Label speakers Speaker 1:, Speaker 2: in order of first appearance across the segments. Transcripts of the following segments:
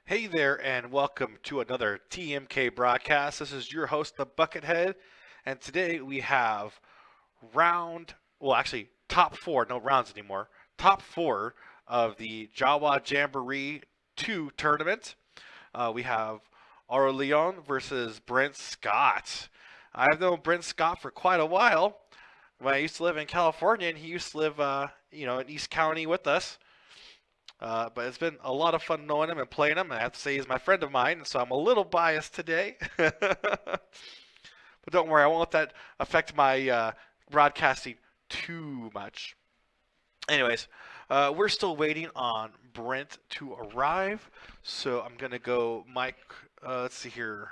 Speaker 1: Hey there, and welcome to another TMK broadcast. This is your host, the Buckethead, and today we have top four, no rounds anymore, top four of the Jawa Jamboree 2 tournament. We have AURÉLIEN versus Brent Scott. I've known Brent Scott for quite a while. When I used to live in California, and he used to live, in East County with us. But it's been a lot of fun knowing him and playing him. And I have to say he's my friend of mine, so I'm a little biased today. But don't worry, I won't let that affect my broadcasting too much. Anyways, we're still waiting on Brent to arrive, so I'm gonna go, Mike. Let's see here.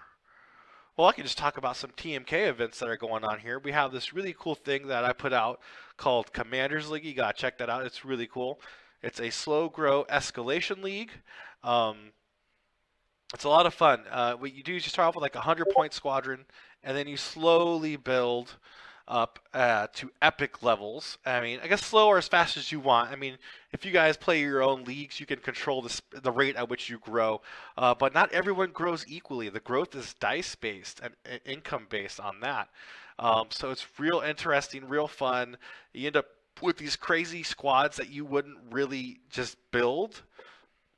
Speaker 1: Well, I can just talk about some TMK events that are going on here. We have this really cool thing that I put out called Commanders League. You gotta check that out. It's really cool. It's a slow grow escalation league. Um, it's a lot of fun. What you do is you start off with like a 100-point squadron, and then you slowly build up to epic levels. I mean, I guess slow or as fast as you want. I mean, if you guys play your own leagues, you can control the rate at which you grow. But not everyone grows equally. The growth is dice based and income based on that. So it's real interesting, real fun. You end up with these crazy squads that you wouldn't really just build,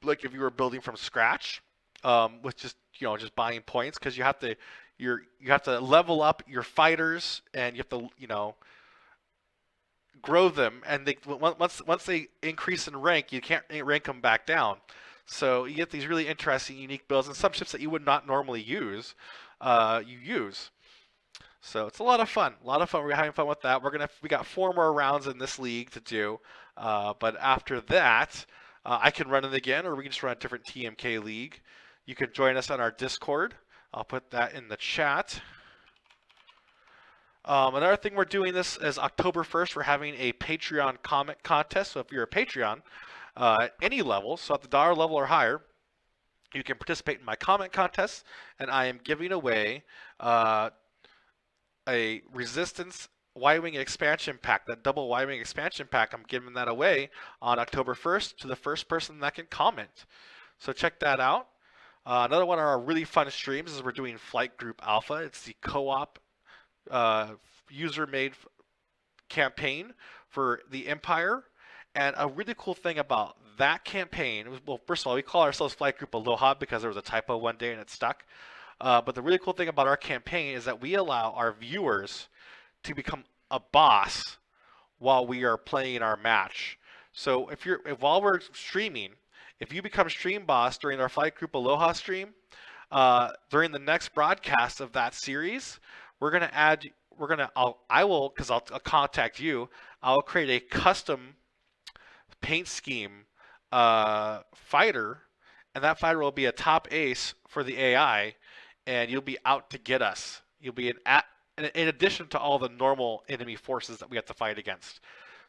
Speaker 1: like if you were building from scratch, with just buying points, because you have to level up your fighters, and you have to grow them, and once they increase in rank, you can't rank them back down. So you get these really interesting, unique builds, and some ships that you would not normally use, you use. So it's a lot of fun. A lot of fun. We're having fun with that. We got four more rounds in this league to do, but after that, I can run it again, or we can just run a different TMK league. You can join us on our Discord. I'll put that in the chat. Another thing we're doing this is October 1st. We're having a Patreon comment contest. So if you're a Patreon at any level, so at the dollar level or higher, you can participate in my comment contest, and I am giving away a Resistance Y-Wing expansion pack, that double Y-Wing expansion pack. I'm giving that away on October 1st to the first person that can comment. So check that out. Another one of our really fun streams is we're doing Flight Group Alpha. It's the co-op user-made campaign for the Empire. And a really cool thing about that campaign, well, first of all, we call ourselves Flight Group Aloha because there was a typo one day and it stuck. But the really cool thing about our campaign is that we allow our viewers to become a boss while we are playing our match. So if while we're streaming, if you become stream boss during our Flight Group Aloha stream, during the next broadcast of that series, we're gonna add. I'll contact you. I'll create a custom paint scheme fighter, and that fighter will be a top ace for the AI, and you'll be out to get us. You'll be in addition to all the normal enemy forces that we have to fight against.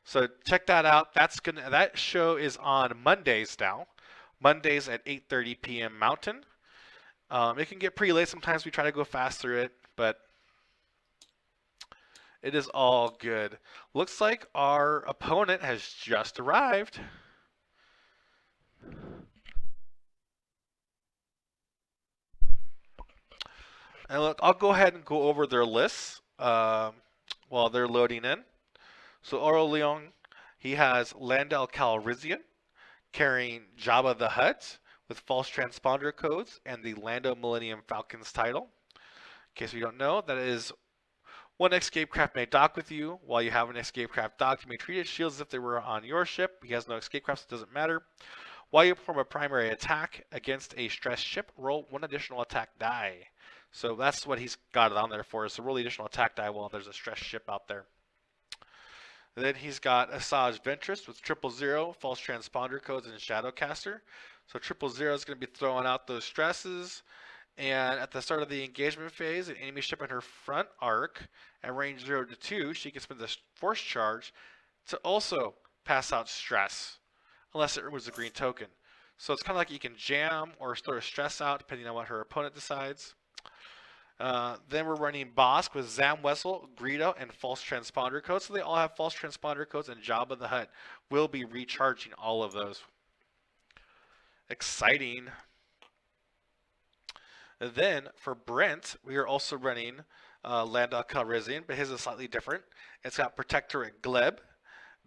Speaker 1: So check that out. That show is on Mondays now. Mondays at 8:30 p.m. Mountain. It can get pretty late sometimes. We try to go fast through it, but it is all good. Looks like our opponent has just arrived. And look, I'll go ahead and go over their lists while they're loading in. So AURÉLIEN, he has Landau Calrissian carrying Jabba the Hutt with false transponder codes and the Lando Millennium Falcon's title. In case you don't know, that is one escape craft may dock with you. While you have an escape craft docked, you may treat its shields as if they were on your ship. He has no escape crafts, so it doesn't matter. While you perform a primary attack against a stressed ship, roll one additional attack die. So that's what he's got it on there for, is to roll the additional attack die while there's a stressed ship out there. And then he's got Asajj Ventress with 000, false transponder codes, and Shadowcaster. So 000 is going to be throwing out those stresses. And at the start of the engagement phase, an enemy ship in her front arc at range 0 to 2, she can spend the force charge to also pass out stress, unless it removes a green token. So it's kind of like you can jam or throw a stress out depending on what her opponent decides. Then we're running Bosk with Zamwessel, Greedo, and false transponder codes. So they all have false transponder codes, and Jabba the Hutt will be recharging all of those. Exciting. Then for Brent, we are also running Landa Calrissian, but his is slightly different. It's got Protectorate Gleb,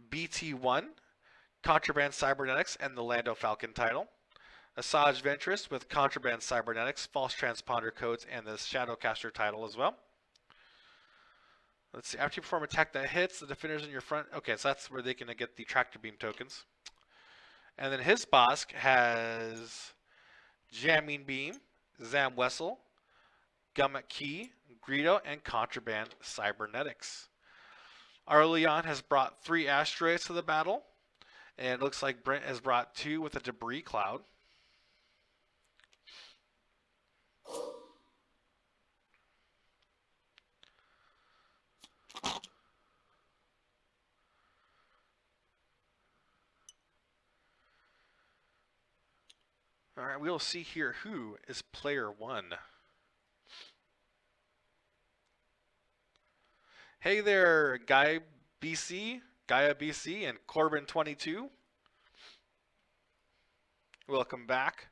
Speaker 1: BT1, Contraband Cybernetics, and the Lando Falcon title. Asajj Ventress with Contraband Cybernetics, False Transponder Codes, and the Shadowcaster title as well. Let's see. After you perform an attack that hits, the defenders in your front. Okay, so that's where they can get the Tractor Beam tokens. And then his Bosk has Jamming Beam, Zam Wessel, Gummet Key, Greedo, and Contraband Cybernetics. AURÉLIEN has brought 3 asteroids to the battle. And it looks like Brent has brought 2 with a debris cloud. All right, we'll see here who is player 1. Hey there, Gaia BC, and Corbin22. Welcome back.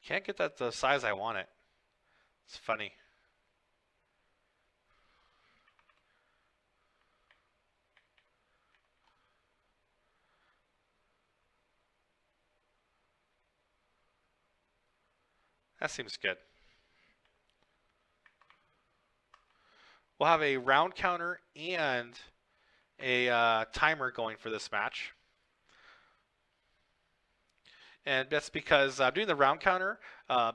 Speaker 1: Can't get that the size I want it. It's funny. That seems good. We'll have a round counter and a timer going for this match. And that's because I'm doing the round counter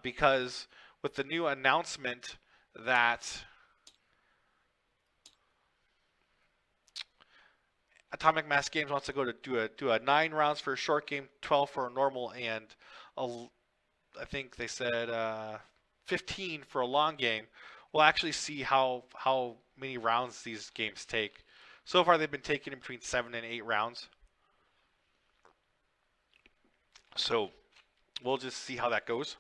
Speaker 1: because with the new announcement that Atomic Mass Games wants to go to do a 9 rounds for a short game, 12 for a normal, and I think they said 15 for a long game. We'll actually see how many rounds these games take. So far, they've been taking in between 7 and 8 rounds. So we'll just see how that goes.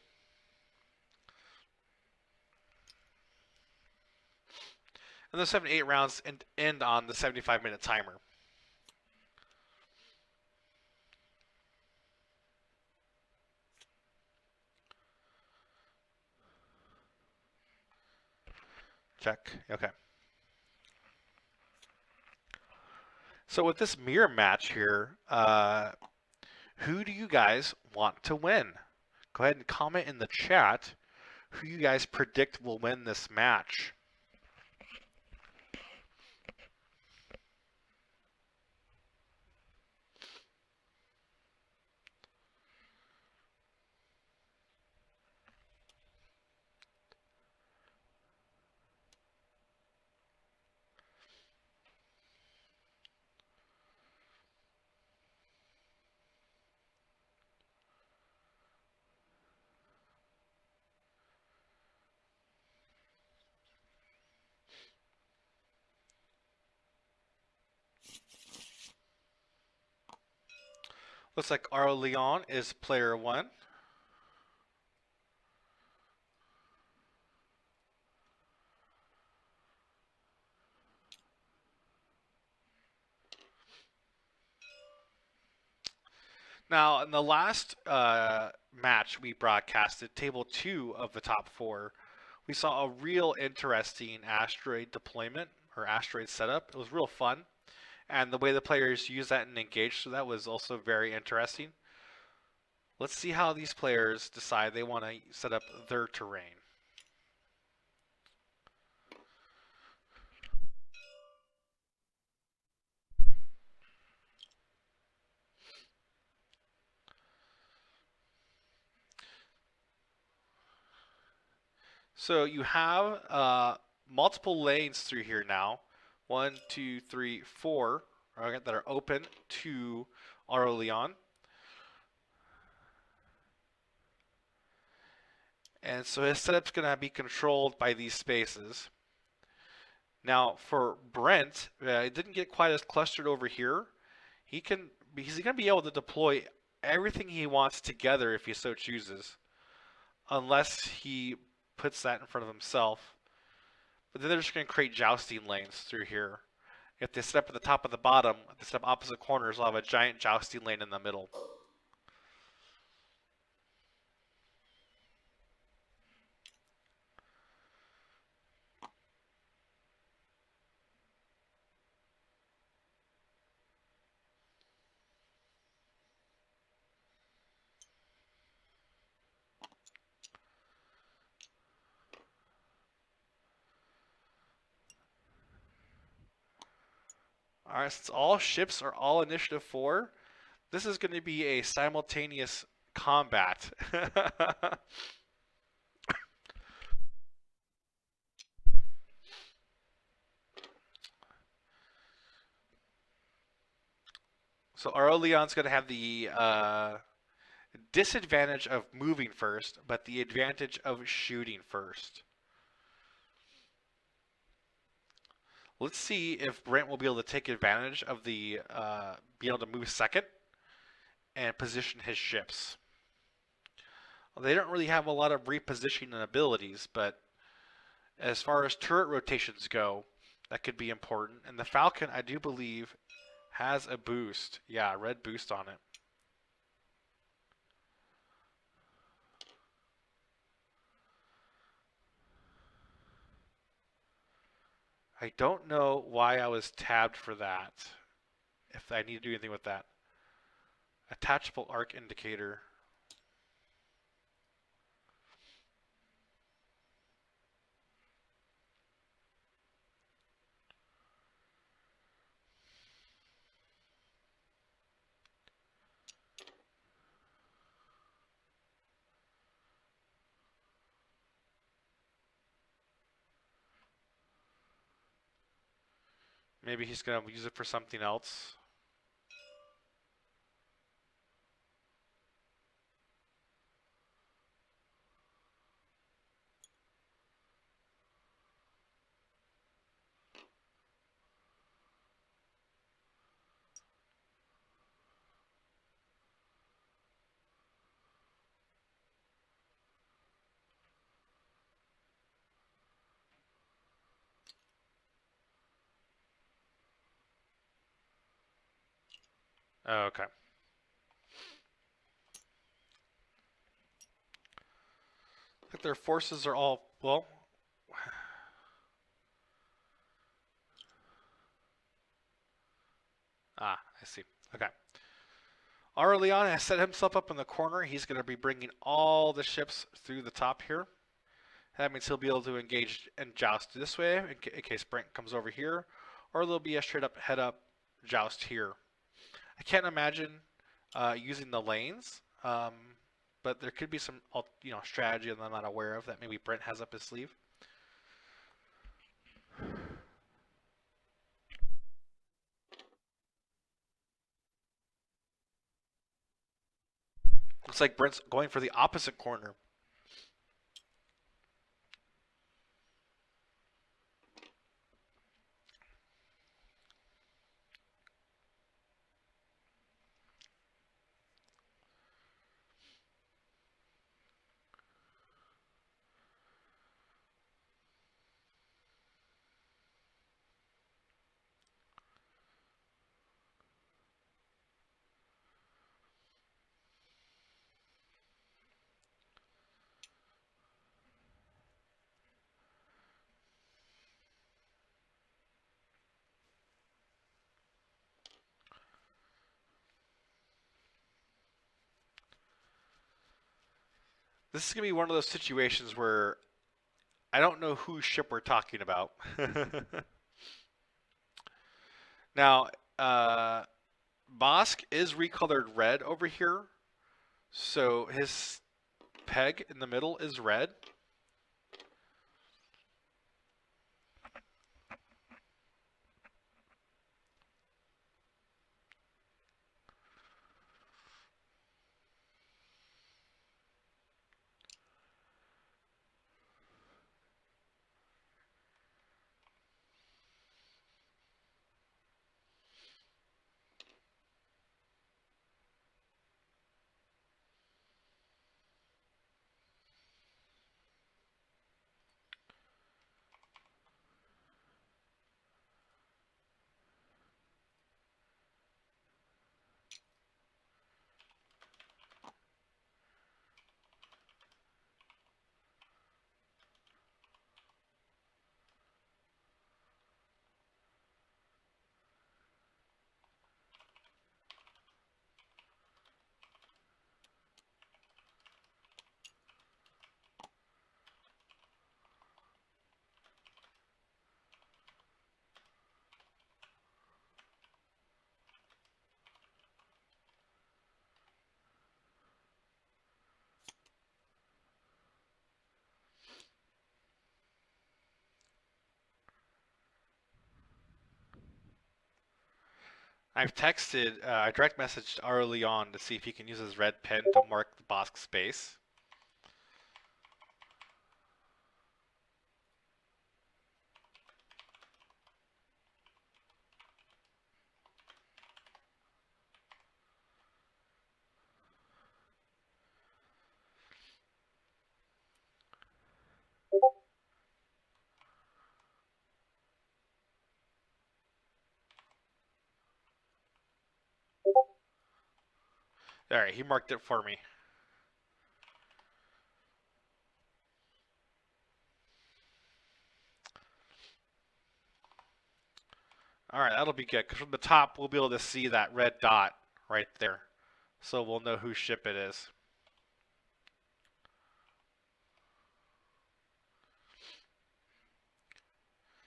Speaker 1: And the 7 to 8 rounds end on the 75-minute timer. Check. Okay. So with this mirror match here, who do you guys want to win? Go ahead and comment in the chat who you guys predict will win this match. Looks like AURÉLIEN is player 1. Now, in the last match we broadcasted, table 2 of the top 4, we saw a real interesting asteroid deployment or asteroid setup. It was real fun. And the way the players use that and engage, so that was also very interesting. Let's see how these players decide they want to set up their terrain. So you have multiple lanes through here now. 1, 2, 3, 4 that are open to AURÉLIEN. And so his setup's going to be controlled by these spaces. Now for Brent, it didn't get quite as clustered over here. He's going to be able to deploy everything he wants together if he so chooses, unless he puts that in front of himself. But then they're just going to create jousting lanes through here. If they set up at the top of the bottom, if they set up opposite corners, they'll have a giant jousting lane in the middle. Alright, since all ships are all initiative 4, this is going to be a simultaneous combat. So AURÉLIEN's going to have the disadvantage of moving first, but the advantage of shooting first. Let's see if Brent will be able to take advantage of the being able to move second and position his ships. Well, they don't really have a lot of repositioning abilities, but as far as turret rotations go, that could be important. And the Falcon, I do believe, has a boost. Yeah, red boost on it. I don't know why I was tabbed for that. If I need to do anything with that. Attachable arc indicator. Maybe he's going to use it for something else. Oh, okay. Like their forces are all, well, I see. Okay. AURÉLIEN has set himself up in the corner. He's going to be bringing all the ships through the top here. That means he'll be able to engage and joust this way in case Brent comes over here, or there'll be a straight up head up joust here. I can't imagine using the lanes, but there could be some strategy that I'm not aware of that maybe Brent has up his sleeve. Looks like Brent's going for the opposite corner. This is going to be one of those situations where I don't know whose ship we're talking about. Now, Bosk is recolored red over here, so his peg in the middle is red. I've texted, I direct messaged AURÉLIEN to see if he can use his red pen to mark the Bossk space. Alright, he marked it for me. Alright, that'll be good, because from the top we'll be able to see that red dot right there. So we'll know whose ship it is.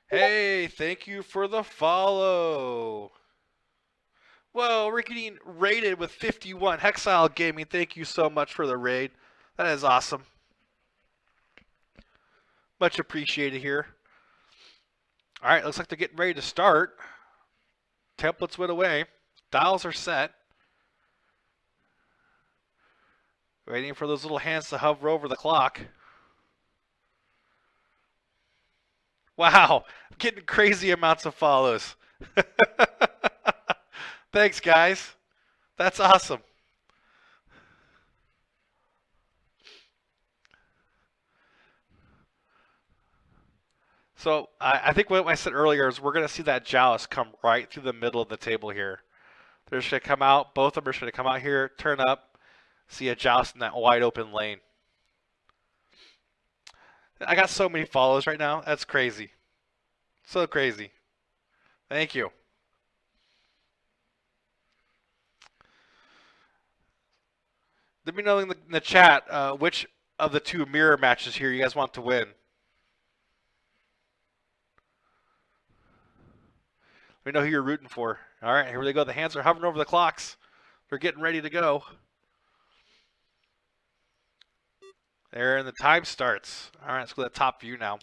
Speaker 1: Hey, thank you for the follow. Whoa, we're getting raided with 51. Hexile Gaming, thank you so much for the raid. That is awesome. Much appreciated here. Alright, looks like they're getting ready to start. Templates went away. Dials are set. Waiting for those little hands to hover over the clock. Wow, I'm getting crazy amounts of follows. Thanks, guys. That's awesome. So I think what I said earlier is we're going to see that joust come right through the middle of the table here. They're just going to come out. Both of them are just going to come out here, turn up, see a joust in that wide open lane. I got so many follows right now. That's crazy. So crazy. Thank you. Let me know in the chat which of the two mirror matches here you guys want to win. Let me know who you're rooting for. All right, here they go. The hands are hovering over the clocks. They're getting ready to go. There, and the time starts. All right, let's go to the top view now.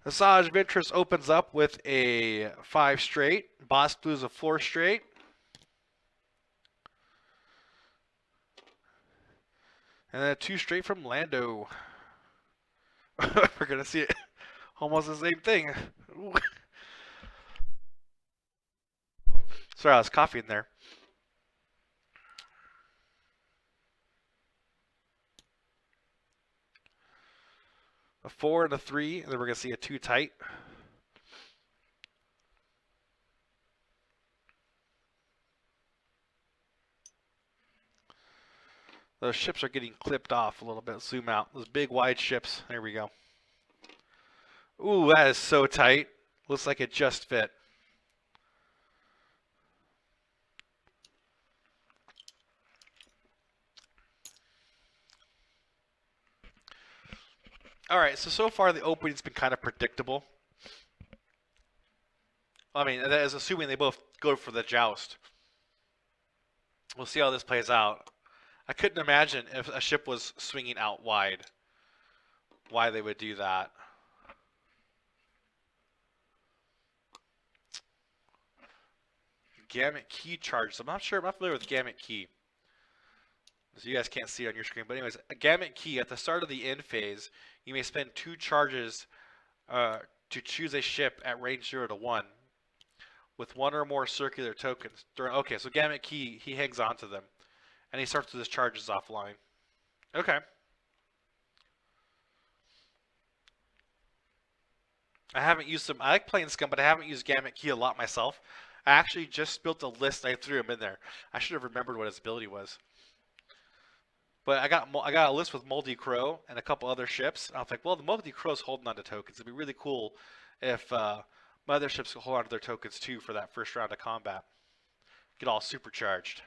Speaker 1: The Sage of Interest opens up with a 5 straight. Boss Blues a 4 straight. And then a 2 straight from Lando. We're going to see it. Almost the same thing. Sorry, I was coughing there. A 4 and a 3, and then we're going to see a 2 tight. Those ships are getting clipped off a little bit. Zoom out. Those big wide ships. There we go. Ooh, that is so tight. Looks like it just fit. Alright, so far the opening's been kind of predictable. I mean, that is assuming they both go for the joust. We'll see how this plays out. I couldn't imagine if a ship was swinging out wide, why they would do that. Gamut key charges. I'm not sure. I'm not familiar with gamut key. So you guys can't see it on your screen. But anyways, a gamut key, at the start of the end phase, you may spend 2 charges to choose a ship at range 0 to 1 with 1 or more circular tokens. Okay, so gamut key, he hangs on to them. And he starts with his charges offline. Okay. I haven't used them. I like playing Scum, but I haven't used gamut key a lot myself. I actually just built a list. I threw him in there. I should have remembered what his ability was. But I got a list with Moldy Crow and a couple other ships. And I was like, well, the Moldy Crow's holding on to tokens. It'd be really cool if my other ships could hold on to their tokens too for that first round of combat. Get all supercharged.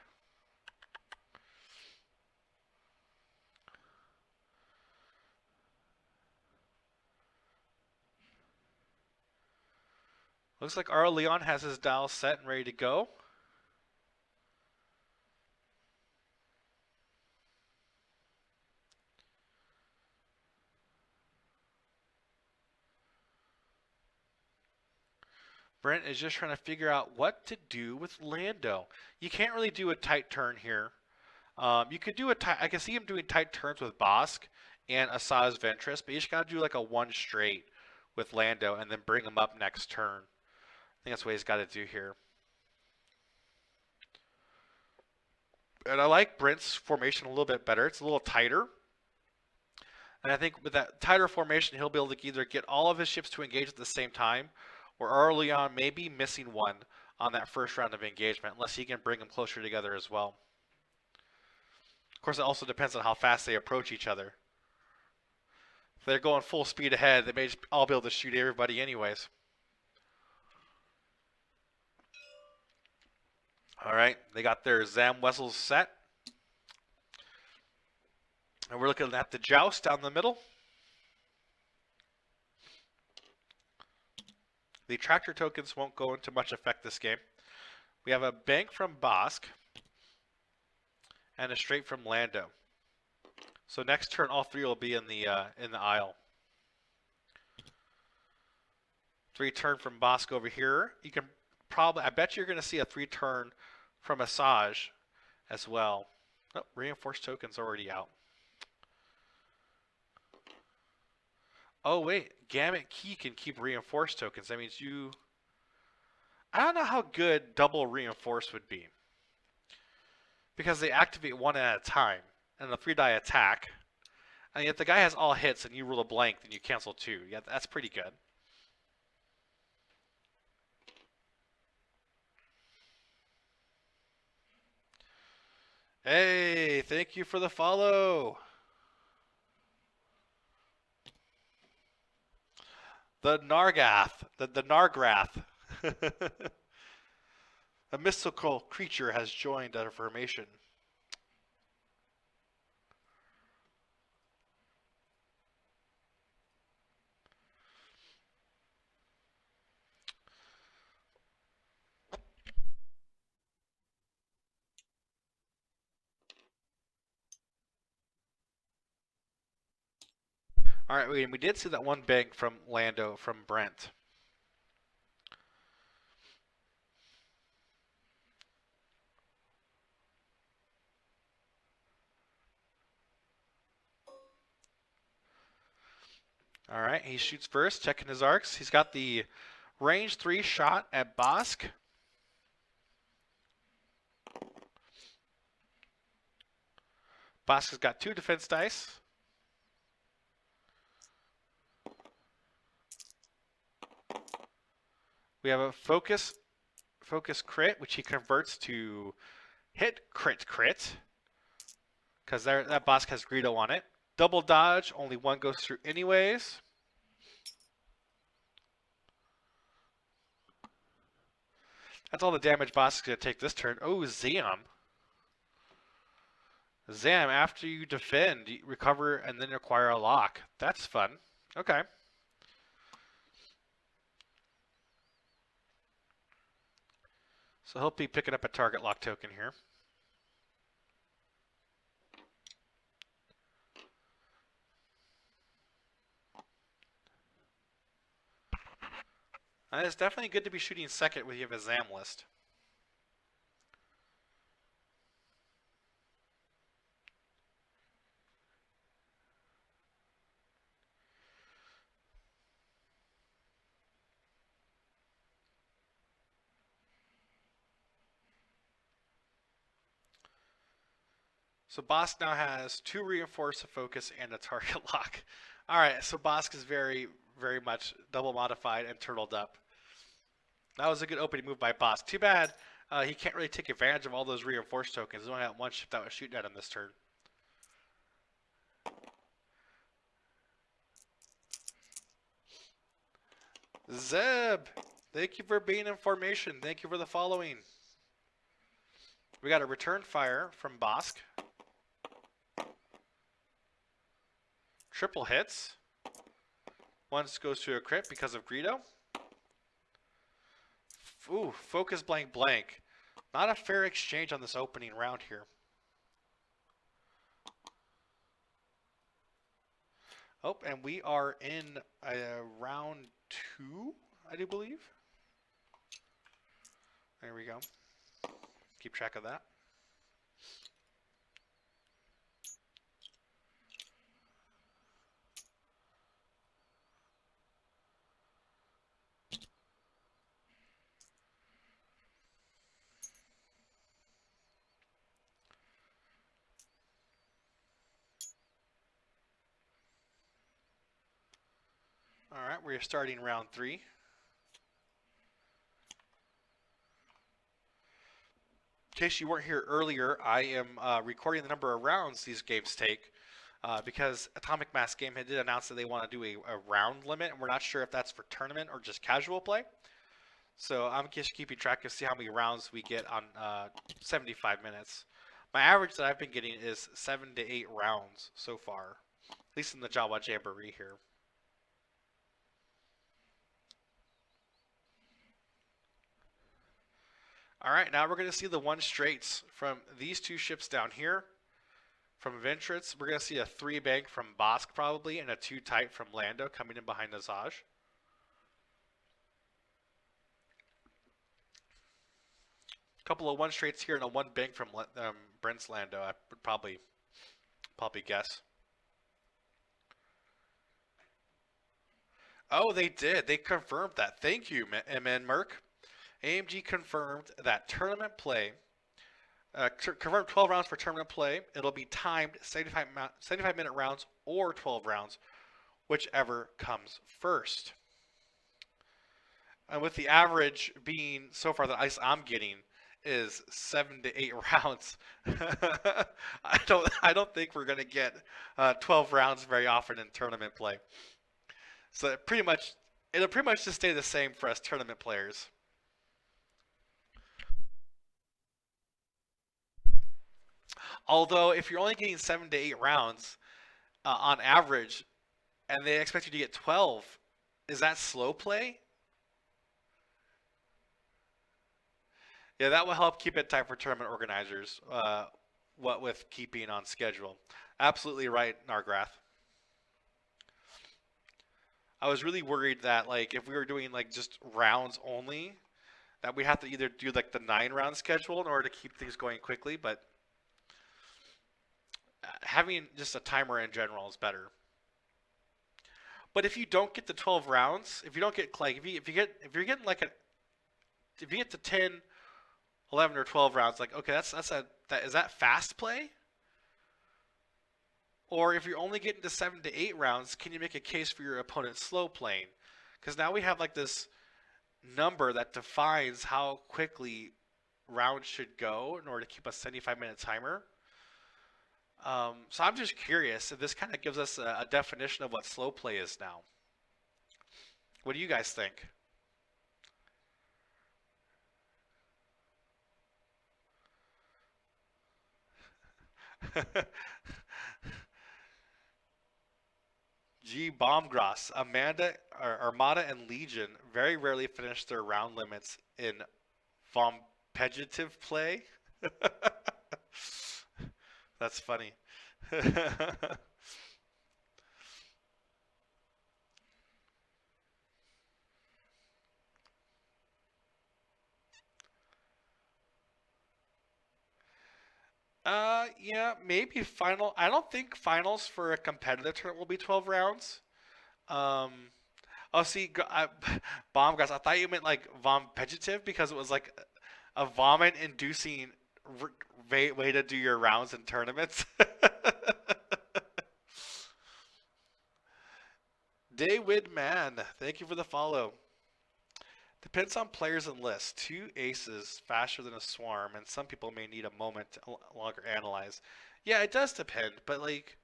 Speaker 1: Looks like AURÉLIEN has his dial set and ready to go. Brent is just trying to figure out what to do with Lando. You can't really do a tight turn here. You could do a tight. I can see him doing tight turns with Bosk and Asajj Ventress, but you just gotta do like a one straight with Lando and then bring him up next turn. I think that's what he's got to do here. And I like Brent's formation a little bit better. It's a little tighter. And I think with that tighter formation, he'll be able to either get all of his ships to engage at the same time, or AURÉLIEN may be missing one on that first round of engagement, unless he can bring them closer together as well. Of course, it also depends on how fast they approach each other. If they're going full speed ahead, they may just all be able to shoot everybody anyways. Alright, they got their Zam Wessels set. And we're looking at the joust down the middle. The tractor tokens won't go into much effect this game. We have a bank from Bosk and a straight from Lando. So next turn, all three will be in the aisle. 3-turn from Bosk over here. You can probably, I bet you're going to see a 3-turn from Asajj as well. Oh, reinforced tokens already out. Oh wait, Gamut Key can keep reinforced tokens. That means you... I don't know how good double reinforced would be. Because they activate one at a time. And the 3-die attack. And if the guy has all hits and you roll a blank, then you cancel 2. Yeah, that's pretty good. Hey, thank you for the follow. The Nargath. The Nargrath. A mystical creature has joined our formation. Alright, we did see that one bank from Lando from Brent. Alright, he shoots first, checking his arcs. He's got the range 3 shot at Bosk. Bosk has got 2 defense dice. We have a focus crit, which he converts to hit crit, because that Bosk has Greedo on it. Double dodge, only one goes through anyways. That's all the damage Bosk is going to take this turn. Oh, Zam. Zam, after you defend, you recover and then acquire a lock. That's fun. Okay. So he'll be picking up a target lock token here. And it's definitely good to be shooting second when you have a Zam list. So Bosk now has 2 reinforce, a focus, and a target lock. Alright, so Bosk is very, very much double modified and turtled up. That was a good opening move by Bosk. Too bad he can't really take advantage of all those reinforced tokens. There's only that one ship that was shooting at him this turn. Zeb, thank you for being in formation. Thank you for the following. We got a return fire from Bosk. Triple hits. One goes to a crit because of Greedo. Ooh, focus blank blank. Not a fair exchange on this opening round here. Oh, and we are in round 2, I do believe. There we go. Keep track of that. All right, we're starting round 3. In case you weren't here earlier, I am recording the number of rounds these games take because Atomic Mass Gamehead did announce that they want to do a round limit, and we're not sure if that's for tournament or just casual play. So I'm just keeping track to see how many rounds we get on 75 minutes. My average that I've been getting is 7 to 8 rounds so far, at least in the Jawa Jamboree here. All right, now we're going to see the 1-straights from these 2 ships down here. From Ventrance, we're going to see a 3-bank from Bosk probably, and a 2-type from Lando coming in behind Azaj. Couple of 1-straights here and a 1-bank from Brent's Lando, I would probably guess. Oh, they did. They confirmed that. Thank you, MN Merc. AMG confirmed that tournament play, confirmed 12 rounds for tournament play. It'll be timed 75-minute rounds or 12 rounds, whichever comes first. And with the average being so far that I'm getting is 7 to 8 rounds, I don't think we're gonna get 12 rounds very often in tournament play. So it'll pretty much just stay the same for us tournament players. Although, if you're only getting 7 to 8 rounds on average, and they expect you to get 12, is that slow play? Yeah, that will help keep it tight for tournament organizers. What with keeping on schedule. Absolutely right, Nargrath. I was really worried that like if we were doing like just rounds only, that we have to either do like the 9-round schedule in order to keep things going quickly, but having just a timer in general is better. But if you don't get the 12 rounds, if you don't get like if you get to 10, 11 or 12 rounds, like okay, is that fast play? Or if you're only getting to 7 to 8 rounds, can you make a case for your opponent slow playing? Because now we have like this number that defines how quickly rounds should go in order to keep a 75-minute timer. So I'm just curious if this kind of gives us a definition of what slow play is now. What do you guys think? G. Bombgross, Armada, and Legion very rarely finish their round limits in competitive play. That's funny. Yeah, maybe final. I don't think finals for a competitive tournament will be 12 rounds. Um, oh, see, Bombgrass, I thought you meant like vompetitive because it was like a vomit-inducing way to do your rounds in tournaments. Daywid Man, thank you for the follow. Depends on players and lists. 2 aces faster than a swarm, and some people may need a moment to longer analyze. Yeah, it does depend, but like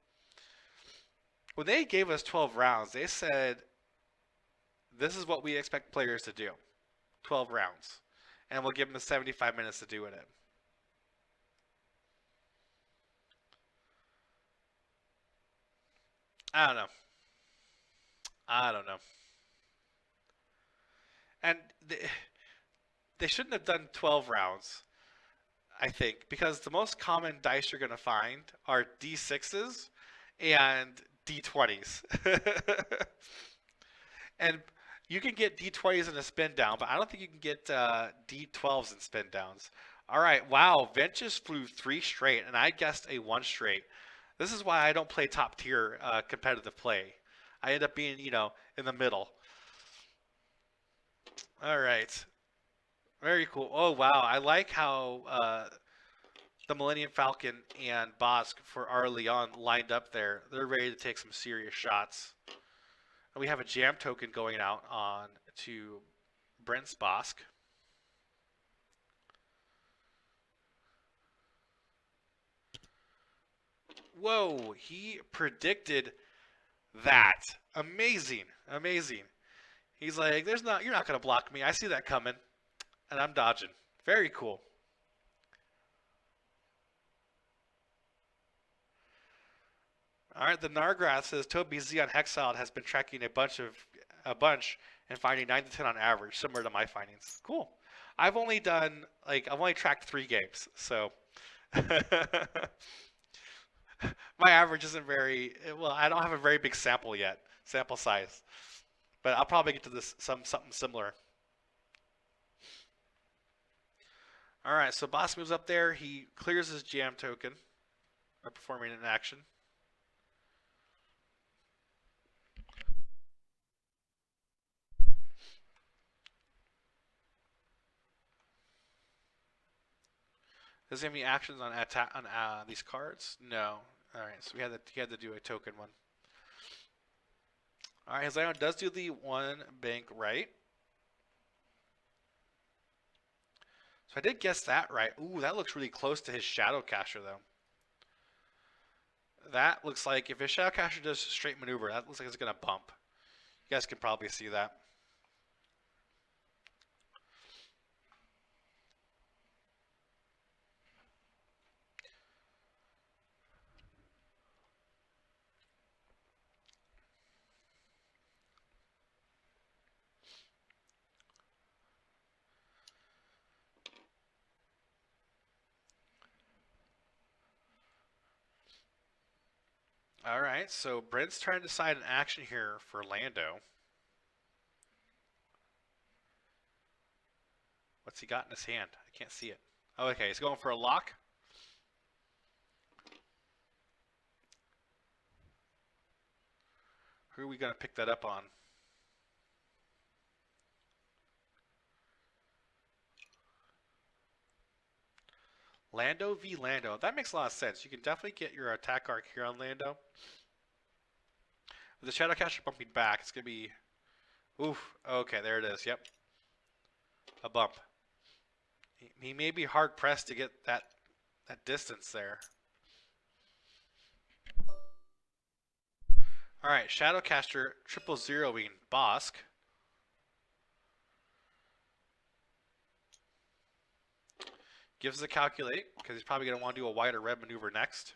Speaker 1: when they gave us 12 rounds, they said this is what we expect players to do. 12 rounds. And we'll give them the 75 minutes to do it in. I don't know. I don't know. And they shouldn't have done 12 rounds, I think, because the most common dice you're going to find are D6s and D20s. and You can get D20s in a spin down, but I don't think you can get D12s in spin downs. All right, wow, Ventus flew 3 straight, and I guessed a 1 straight. This is why I don't play top tier competitive play. I end up being, in the middle. All right, very cool. Oh wow, I like how the Millennium Falcon and Bosk for AURÉLIEN lined up there. They're ready to take some serious shots. And we have a jam token going out on to Brent's Bosk. Whoa, he predicted that. Amazing. Amazing. He's like, you're not gonna block me. I see that coming. And I'm dodging. Very cool. Alright, the Nargrath says Toby Z on Hexiled has been tracking a bunch and finding 9 to 10 on average, similar to my findings. Cool. I've only tracked 3 games, so my average isn't very well. I don't have a very big sample size, but I'll probably get to this something similar. All right, so boss moves up there. He clears his jam token, performing an action. Does he have any actions on attack on these cards? No. All right, so he had to do a token one. All right, his Lion does do the 1 bank right. So I did guess that right. Ooh, that looks really close to his Shadow Caster though. That looks like if his Shadow Caster does straight maneuver, that looks like it's gonna bump. You guys can probably see that. All right, so Brent's trying to decide an action here for Lando. What's he got in his hand? I can't see it. Oh, okay, he's going for a lock. Who are we going to pick that up on? Lando v. Lando. That makes a lot of sense. You can definitely get your attack arc here on Lando. With the Shadowcaster bumping back, it's going to be... Oof. Okay, there it is. Yep. A bump. He may be hard-pressed to get that distance there. Alright, Shadowcaster triple zeroing Bosk. Gives the calculate, because he's probably going to want to do a white or red maneuver next.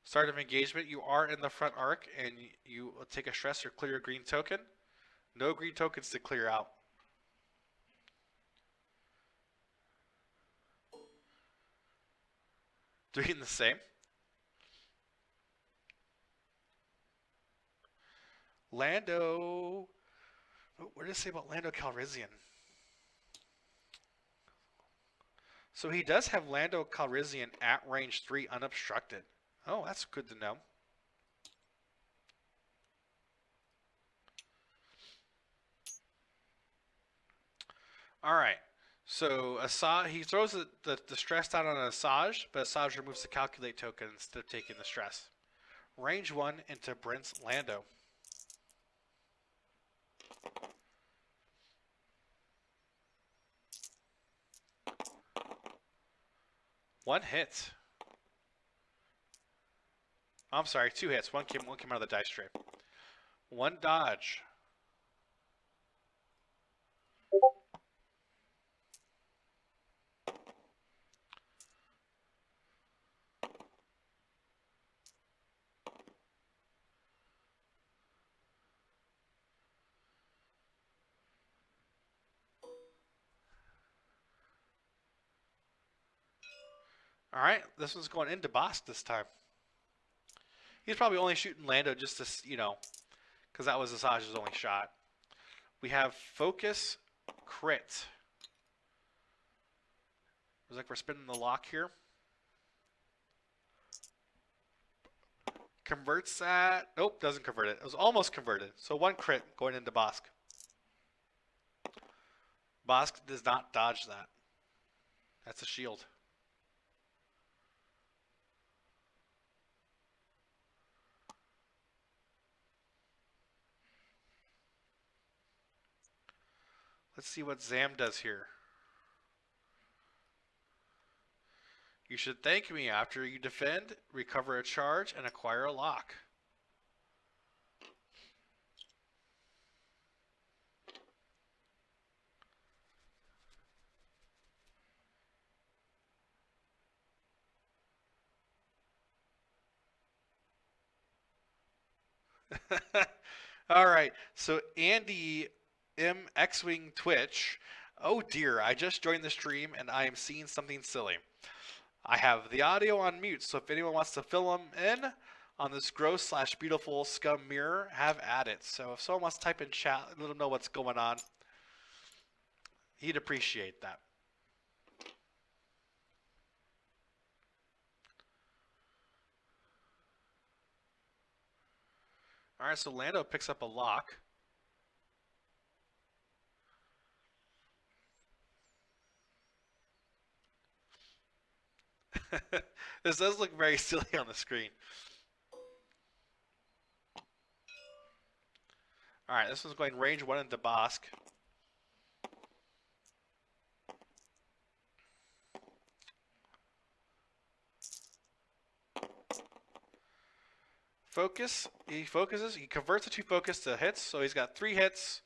Speaker 1: Start of engagement, you are in the front arc, and you take a stress or clear a green token. No green tokens to clear out. Doing the same. Lando... What did it say about Lando Calrissian? So he does have Lando Calrissian at range 3 unobstructed. Oh, that's good to know. Alright. So he throws the stress down on Asajj, but Asajj removes the calculate token instead of taking the stress. Range 1 into Brent's Lando. One hit. I'm sorry, 2 hits. One came out of the dice tray. 1 dodge. Alright, this one's going into Bosk this time. He's probably only shooting Lando just to, you know, because that was Asage's only shot. We have Focus Crit. Looks like we're spinning the lock here. Converts that. Nope, doesn't convert it. It was almost converted. So 1 crit going into Bosk. Bosk does not dodge that. That's a shield. Let's see what Zam does here. You should thank me after you defend, recover a charge, and acquire a lock. All right, so Andy M X-Wing Twitch. Oh dear, I just joined the stream and I am seeing something silly. I have the audio on mute, so if anyone wants to fill them in on this gross / beautiful scum mirror, have at it. So if someone wants to type in chat, let them know what's going on. He'd appreciate that. All right, so Lando picks up a lock. This does look very silly on the screen. All right, this one's going range 1 into Bosk. Focus. He focuses. He converts the 2 focus to hits, so he's got 3 hits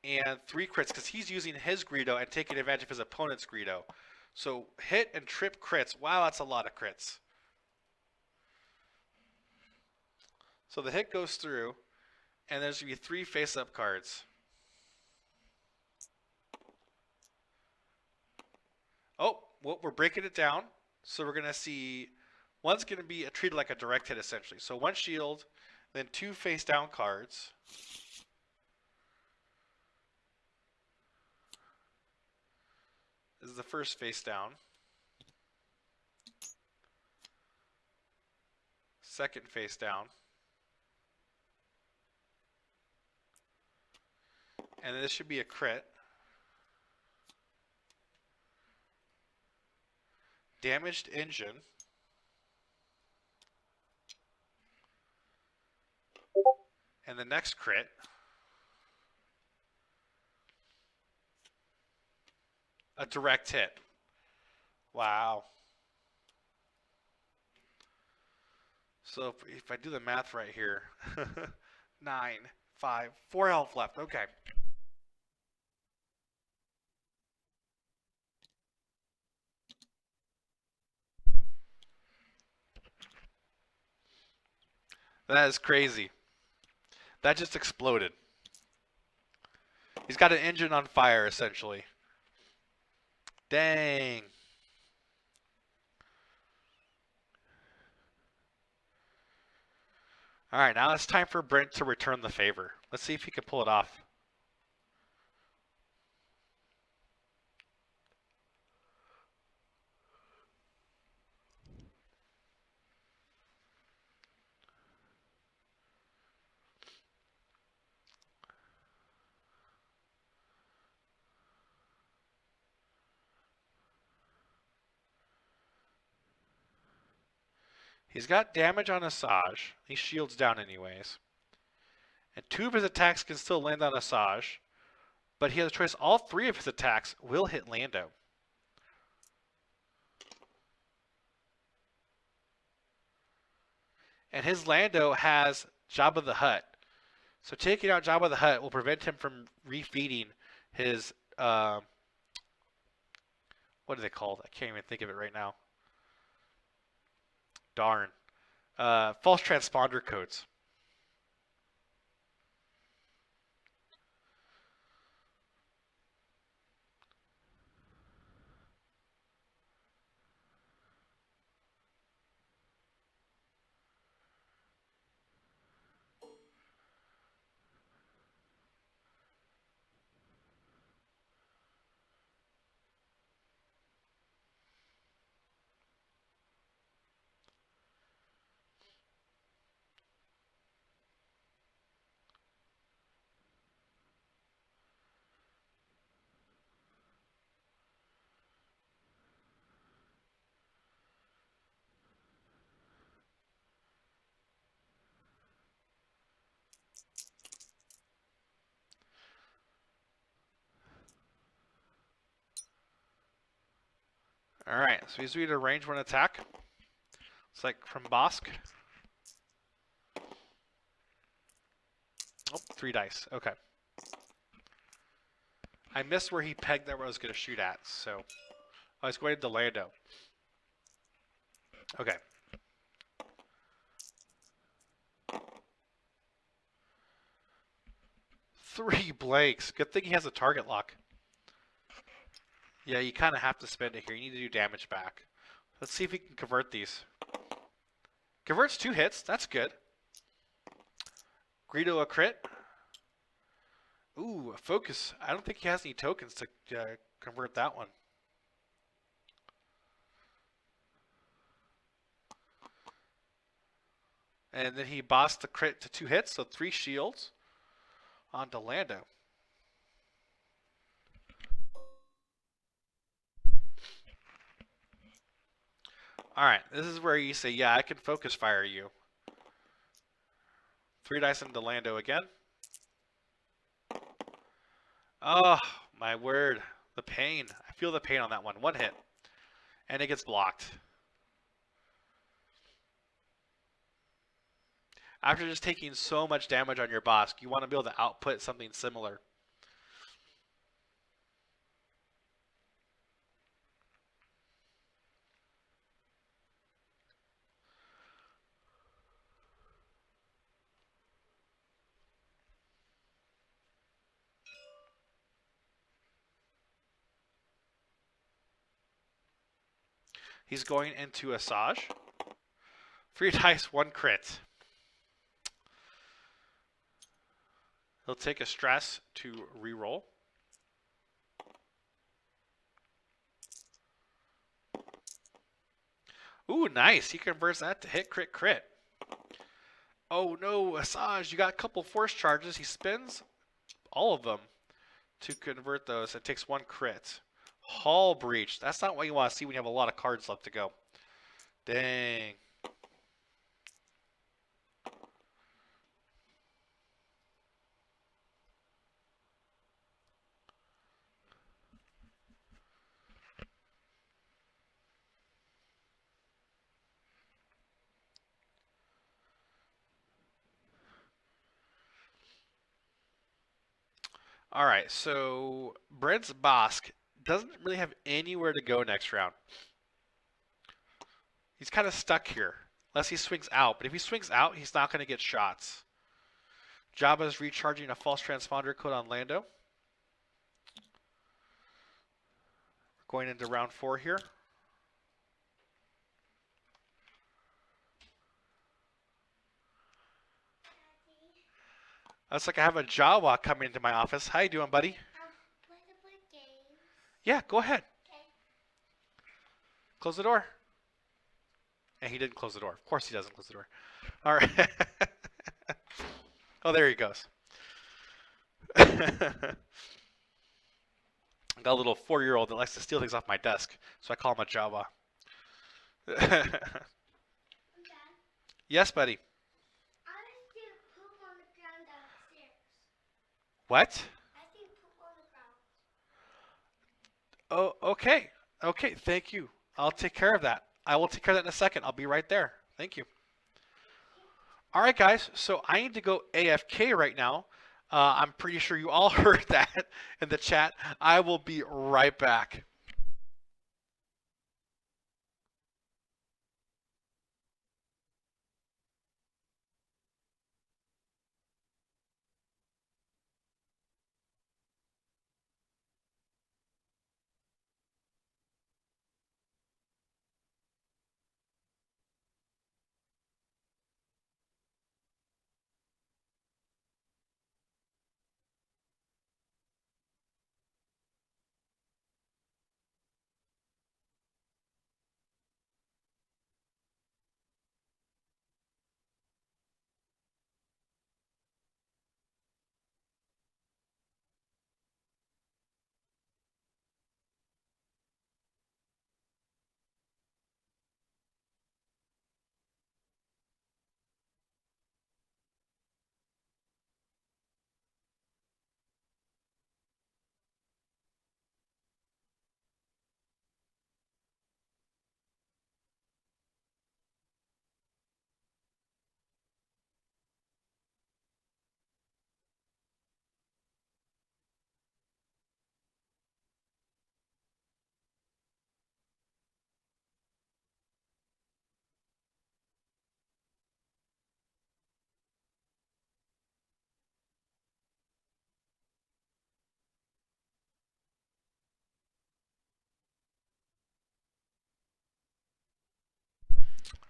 Speaker 1: and 3 crits because he's using his Greedo and taking advantage of his opponent's Greedo. So hit and trip crits. Wow, that's a lot of crits. So the hit goes through, and there's going to be 3 face-up cards. Oh, well, we're breaking it down. So we're going to see, one's going to be treated like a direct hit, essentially. So 1 shield, then 2 face-down cards. This is the first face-down. Second face-down. And this should be a crit. Damaged engine. And the next crit. A direct hit. Wow. So if I do the math right here, 9, 5, 4 health left. Okay. That is crazy. That just exploded. He's got an engine on fire, essentially. Dang. All right, now it's time for Brent to return the favor. Let's see if he can pull it off. He's got damage on Asajj. He shields down anyways. And 2 of his attacks can still land on Asajj. But he has a choice. All 3 of his attacks will hit Lando. And his Lando has Jabba the Hutt. So taking out Jabba the Hutt will prevent him from refeeding his, what are they called? I can't even think of it right now. Darn. False transponder codes. Alright, so he's ready to range one attack. It's like from Bosk. Oh, 3 dice. Okay. I missed where he pegged that where I was going to shoot at, so I was going to Lando. Okay. Three blanks. Good thing he has a target lock. Yeah, you kind of have to spend it here. You need to do damage back. Let's see if he can convert these. Converts 2 hits. That's good. Greedo a crit. Ooh, a focus. I don't think he has any tokens to convert that one. And then he bossed the crit to 2 hits, so 3 shields onto Lando. Alright, this is where you say, yeah, I can focus fire you. 3 dice into Lando again. Oh, my word. The pain. I feel the pain on that one. 1 hit. And it gets blocked. After just taking so much damage on your Bosk, you want to be able to output something similar. He's going into Asajj. 3 dice, 1 crit. He'll take a stress to reroll. Ooh, nice. He converts that to hit, crit, crit. Oh no, Asajj, you got a couple force charges. He spins all of them to convert those. It takes 1 crit. Hull breach. That's not what you want to see when you have a lot of cards left to go. Dang. All right, so Brent's Bosk doesn't really have anywhere to go next round. He's kind of stuck here, unless he swings out. But if he swings out, he's not going to get shots. Jabba's recharging a false transponder code on Lando. We're going into round 4 here. Looks like I have a Jawa coming into my office. How you doing, buddy?
Speaker 2: Play games.
Speaker 1: Yeah, go ahead.
Speaker 2: Okay.
Speaker 1: Close the door. And he didn't close the door. Of course he doesn't close the door. All right. Oh, there he goes. Got a little 4-year-old that likes to steal things off my desk, so I call him a Jawa.
Speaker 2: Dad,
Speaker 1: Yes, buddy.
Speaker 2: I see poop on the ground downstairs.
Speaker 1: What?
Speaker 2: I see poop on the ground.
Speaker 1: Oh, okay. Okay, thank you. I'll take care of that. I will take care of that in a second. I'll be right there. Thank you. All right, guys. So I need to go AFK right now. I'm pretty sure you all heard that in the chat. I will be right back.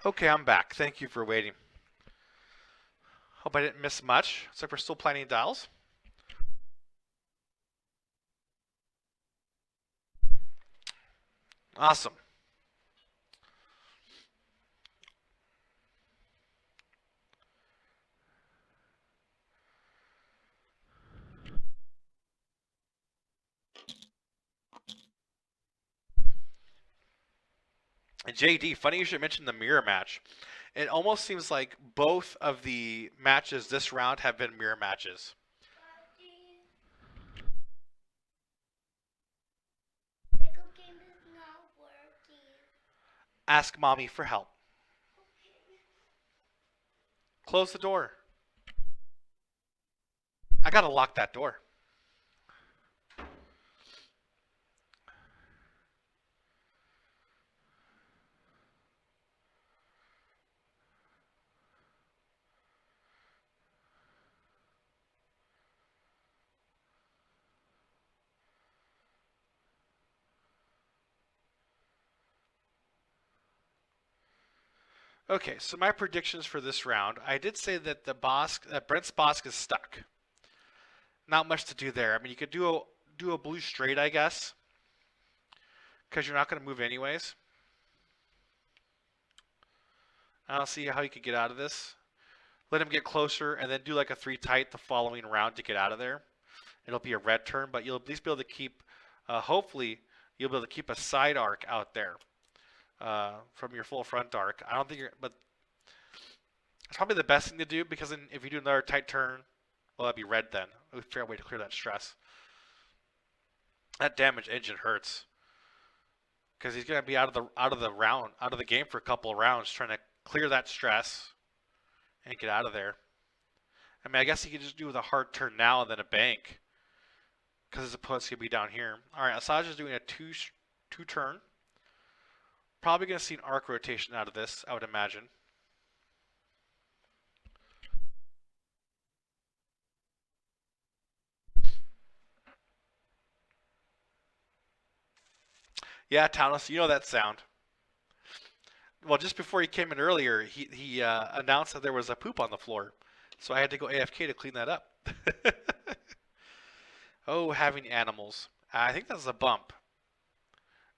Speaker 1: Okay, I'm back. Thank you for waiting. Hope I didn't miss much. Looks like we're still planning dials. Awesome. And JD, funny you should mention the mirror match. It almost seems like both of the matches this round have been mirror matches.
Speaker 2: Daddy, Lego game is not working.
Speaker 1: Ask mommy for help.
Speaker 2: Okay.
Speaker 1: Close the door. I gotta lock that door. Okay, so my predictions for this round. I did say that Brent's Bosk is stuck. Not much to do there. I mean, you could do a blue straight, I guess, because you're not going to move anyways. I don't see how you could get out of this. Let him get closer, and then do like a 3 tight the following round to get out of there. It'll be a red turn, but you'll at least be able to keep. Hopefully, you'll be able to keep a side arc out there from your full front arc. I don't think you're, but it's probably the best thing to do because then if you do another tight turn, well, that'd be red then. We figure out a way to clear that stress. That damage engine hurts because he's gonna be out of the game for a couple of rounds trying to clear that stress and get out of there. I mean, I guess he could just do with a hard turn now and then a bank because his opponent's gonna be down here. All right, Asajj is doing a two turn. Probably gonna see an arc rotation out of this, I would imagine. Yeah, Talos, you know that sound. Well, just before he came in earlier, he announced that there was a poop on the floor, so I had to go AFK to clean that up. Oh, having animals. I think that's a bump.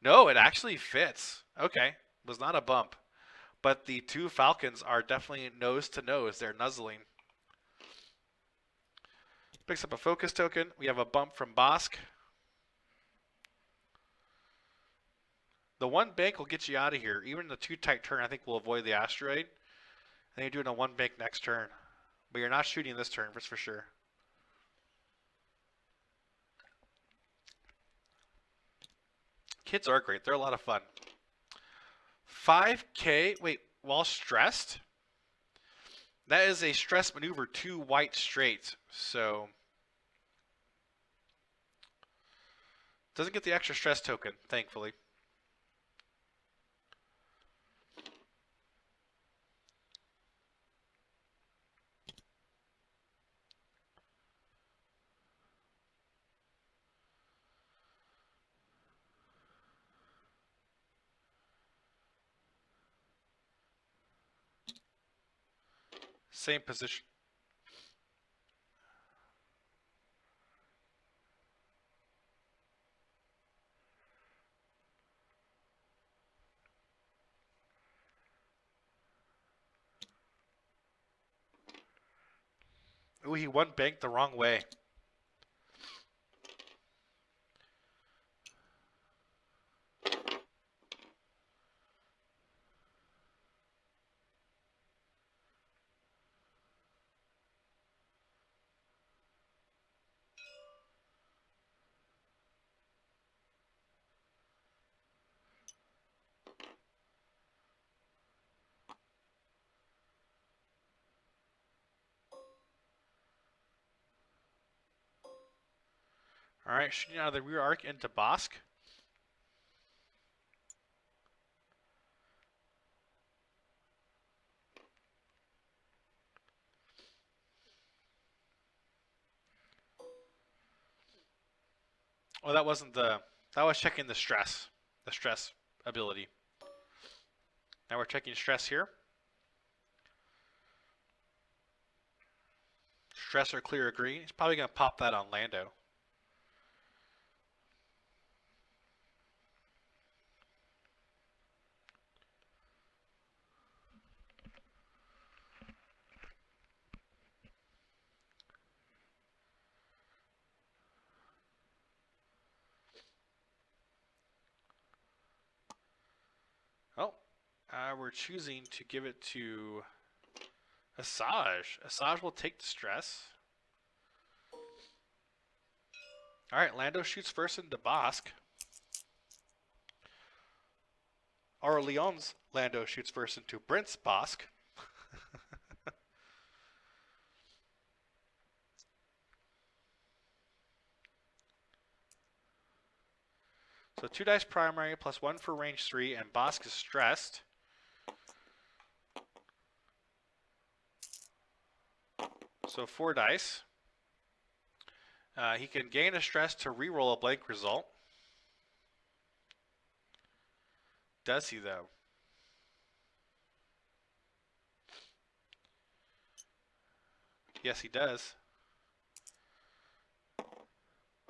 Speaker 1: No, it actually fits. Okay, was not a bump, but the two falcons are definitely nose to nose. They're nuzzling. Picks up a focus token. We have a bump from Bosk. The one bank will get you out of here. Even the 2 tight turn, I think, will avoid the asteroid. And you're doing a 1 bank next turn. But you're not shooting this turn, that's for sure. Kids are great. They're a lot of fun. 5K. Wait, while stressed? That is a stress maneuver 2 white straight. So doesn't get the extra stress token, thankfully. Same position. Ooh, he 1 banked the wrong way. All right, shooting out of the rear arc into Bosk. Oh, that wasn't the. That was checking the stress ability. Now we're checking stress here. Stress or clear or green. He's probably going to pop that on Lando. Oh, we're choosing to give it to Asajj. Asajj will take the stress. Alright, Lando shoots first into Bossk. AURÉLIEN's Lando shoots first into Brent's Bossk. So 2 dice primary plus 1 for range 3, and Bossk is stressed. So 4 dice. He can gain a stress to reroll a blank result. Does he, though? Yes, he does.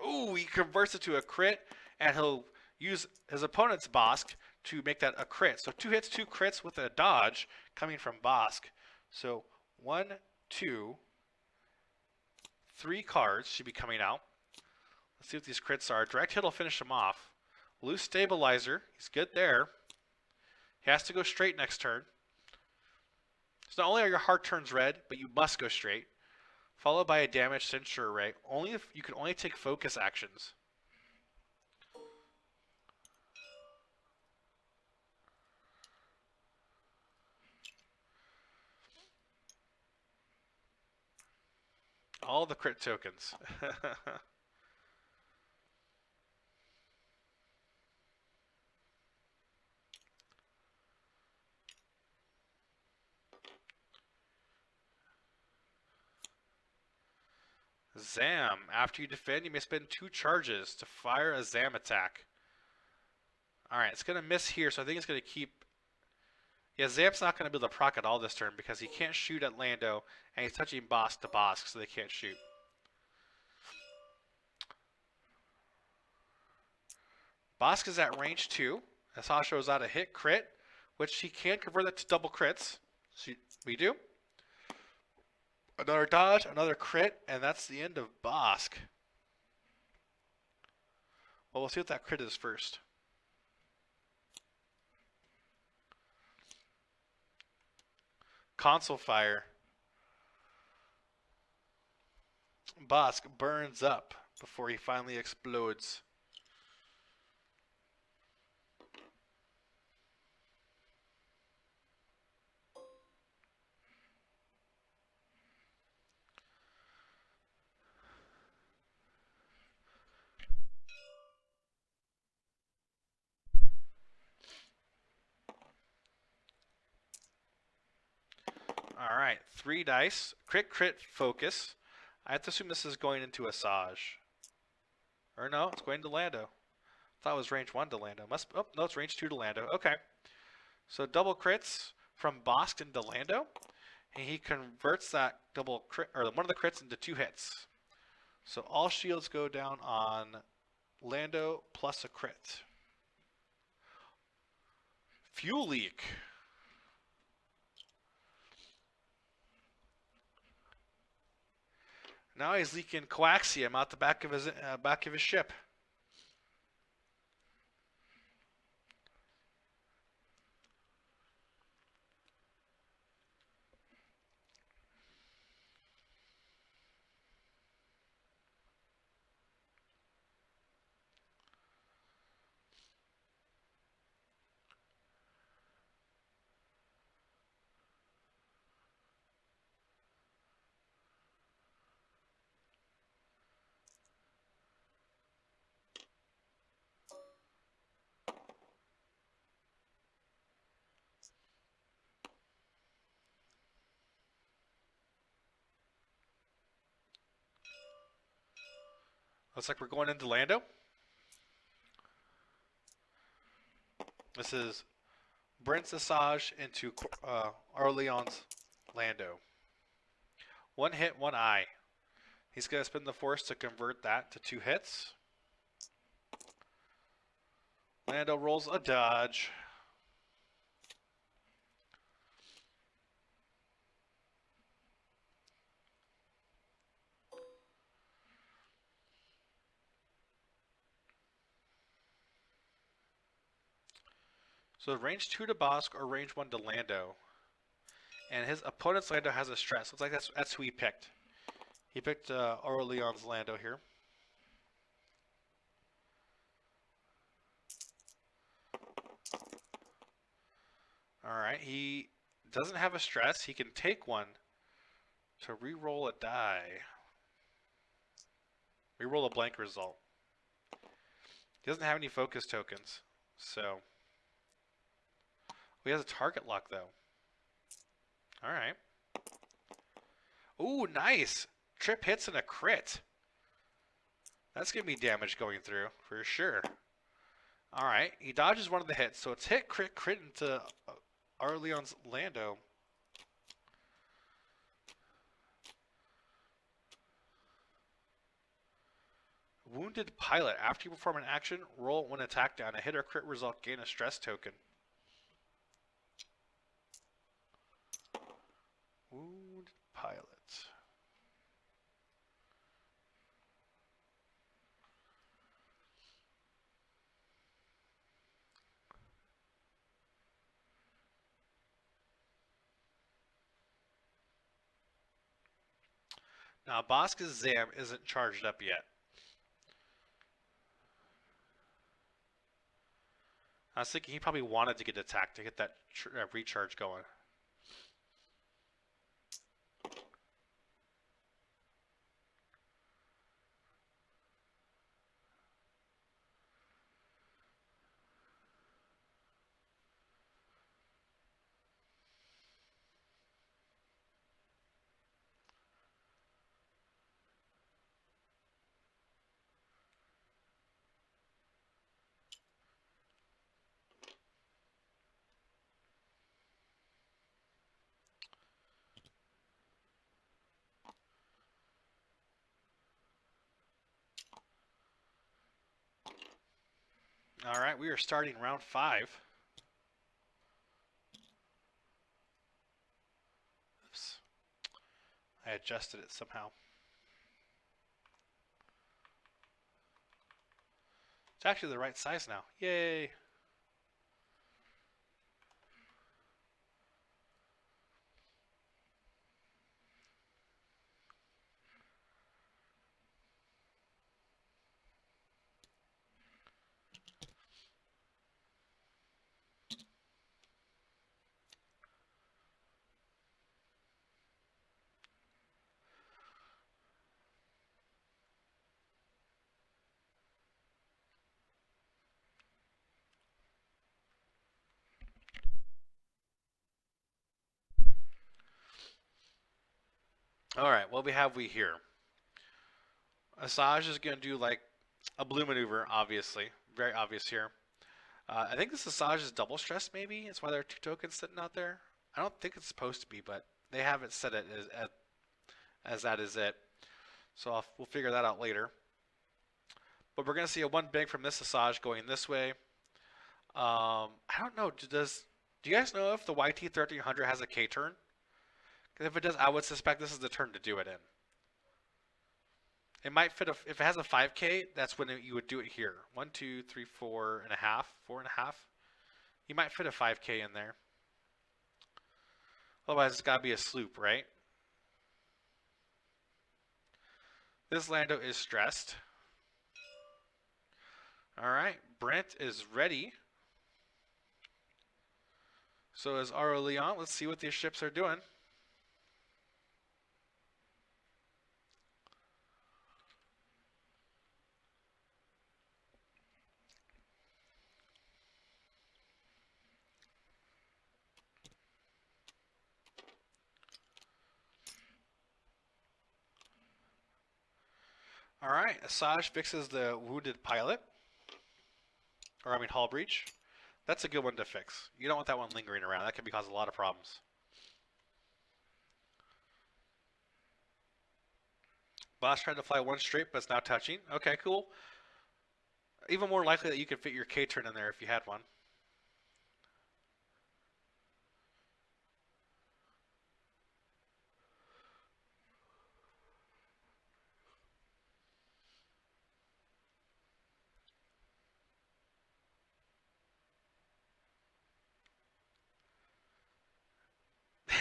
Speaker 1: Ooh, he converts it to a crit, and he'll use his opponent's Bossk to make that a crit. So 2 hits, 2 crits with a dodge coming from Bossk. So 1, 2, 3 cards should be coming out. Let's see what these crits are. Direct hit will finish him off. Loose stabilizer. He's good there. He has to go straight next turn. So not only are your heart turns red, but you must go straight. Followed by a damage signature array. Only if you can only take focus actions. All the crit tokens. Zam. After you defend, you may spend 2 charges to fire a Zam attack. Alright, it's going to miss here, so I think it's going to keep... Yeah, Zam's not going to be able to proc at all this turn because he can't shoot at Lando, and he's touching Bossk to Bossk, so they can't shoot. Bossk is at range 2. Asajj shows out a hit crit, which he can convert that to double crits. So we do. Another dodge, another crit, and that's the end of Bossk. Well, we'll see what that crit is first. Console fire. Bossk burns up before he finally explodes. Alright, 3 dice. Crit, crit, focus. I have to assume this is going into Asajj. Or no, it's going to Lando. I thought it was range 1 to Lando. Oh, no, it's range 2 to Lando. Okay. So double crits from Bossk into Lando. And he converts that double crit, or one of the crits into 2 hits. So all shields go down on Lando plus a crit. Fuel leak. Now he's leaking coaxium out the back of his ship. Looks like we're going into Lando. This is Brent's Asajj into Aurélion's Lando. One hit, one eye. He's going to spin the force to convert that to 2 hits. Lando rolls a dodge. So range 2 to Bosk or range 1 to Lando. And his opponent's Lando has a stress. Looks like that's who he picked. He picked Aurélion's Lando here. Alright, he doesn't have a stress. He can take one to re-roll a die. Re-roll a blank result. He doesn't have any focus tokens, so... he has a target lock, though. Alright. Ooh, nice! Trip hits and a crit. That's going to be damage going through, for sure. Alright, he dodges one of the hits, so it's hit, crit, crit into Aurélion's Lando. Wounded Pilot. After you perform an action, roll one attack down. A hit or crit result, gain a stress token. Wounded Pilot. Now, Bosk's Zam isn't charged up yet. I was thinking he probably wanted to get attacked to get that recharge going. All right, we are starting round 5. Oops. I adjusted it somehow. It's actually the right size now. Yay! All right, what have we here? Asajj is going to do like a blue maneuver, obviously. Very obvious here. I think this Asajj is double stressed, maybe? That's why there are 2 tokens sitting out there. I don't think it's supposed to be, but they haven't said it as that is it. So we'll figure that out later. But we're going to see a 1 big from this Asajj going this way. I don't know. Do you guys know if the YT1300 has a K turn? Because if it does, I would suspect this is the turn to do it in. It might fit if it has a 5K, that's when you would do it here. 1, 2, 3, 4.5, 4.5. You might fit a 5K in there. Otherwise, it's got to be a sloop, right? This Lando is stressed. All right, Brent is ready. So is Aurélien. Let's see what these ships are doing. All right, Asajj fixes the wounded pilot. Or, I mean, hull breach. That's a good one to fix. You don't want that one lingering around. That can cause a lot of problems. Boss tried to fly one straight, but it's now touching. Okay, cool. Even more likely that you could fit your K-turn in there if you had one.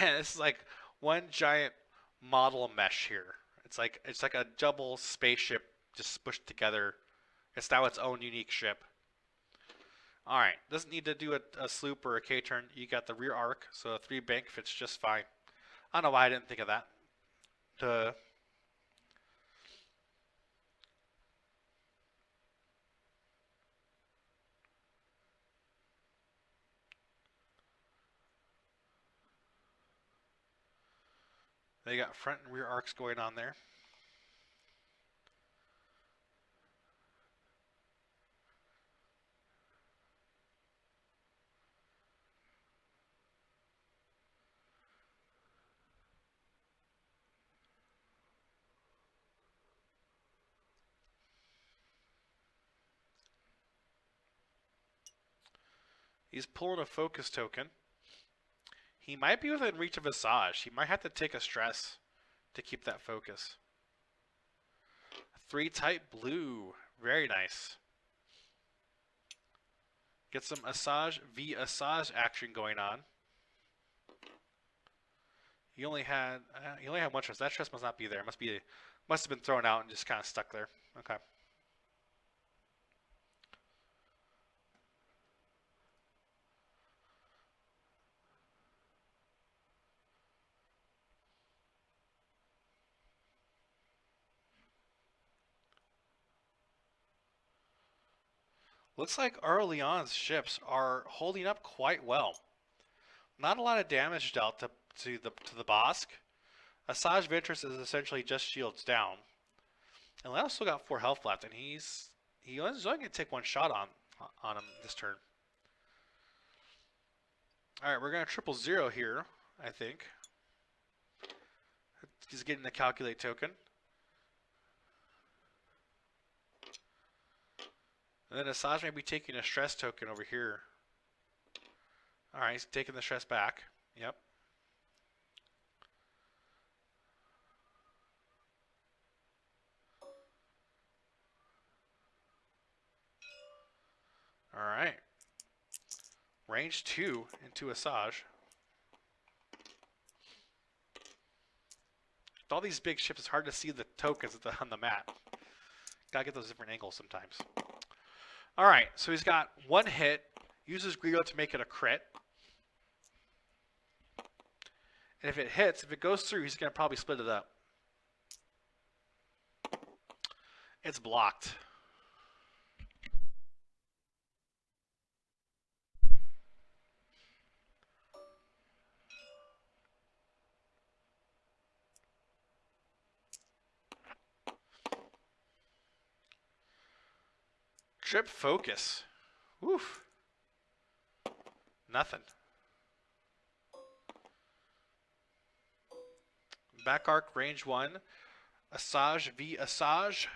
Speaker 1: This is like one giant model mesh here. It's like a double spaceship just smushed together. It's now its own unique ship. All right, doesn't need to do a sloop or a K-turn. You got the rear arc, so a 3 bank fits just fine. I don't know why I didn't think of that. Duh. They got front and rear arcs going on there. He's pulling a focus token. He might be within reach of Asajj. He might have to take a stress to keep that focus. 3 type blue. Very nice. Get some Asajj v Asajj action going on. He only had one stress. That stress must not be there. Must have been thrown out and just kind of stuck there. Okay. Looks like AURÉLIEN's ships are holding up quite well. Not a lot of damage dealt to the Bossk. Asajj Ventress is essentially just shields down. And Leo's still got 4 health left, and he's only going to take 1 shot on him this turn. All right, we're going to 000 here, I think. He's getting the calculate token. And then Asajj may be taking a stress token over here. All right, he's taking the stress back. Yep. All right. Range 2 into Asajj. With all these big ships, it's hard to see the tokens on the map. Gotta get those different angles sometimes. All right, so he's got 1 hit. Uses Greedo to make it a crit. And if it hits, if it goes through, he's going to probably split it up. It's blocked. Trip focus. Woof. Nothing. Back arc range 1. Asajj v Asajj.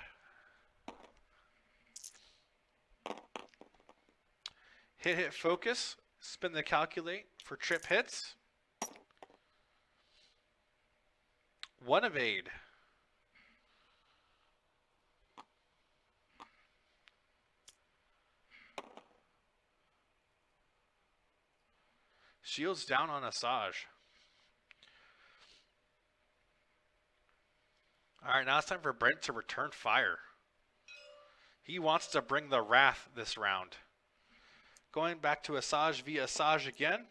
Speaker 1: Hit focus. Spin the calculate for trip hits. 1 evade. Shields down on Asajj. Alright, now it's time for Brent to return fire. He wants to bring the wrath this round. Going back to Asajj v Asajj again.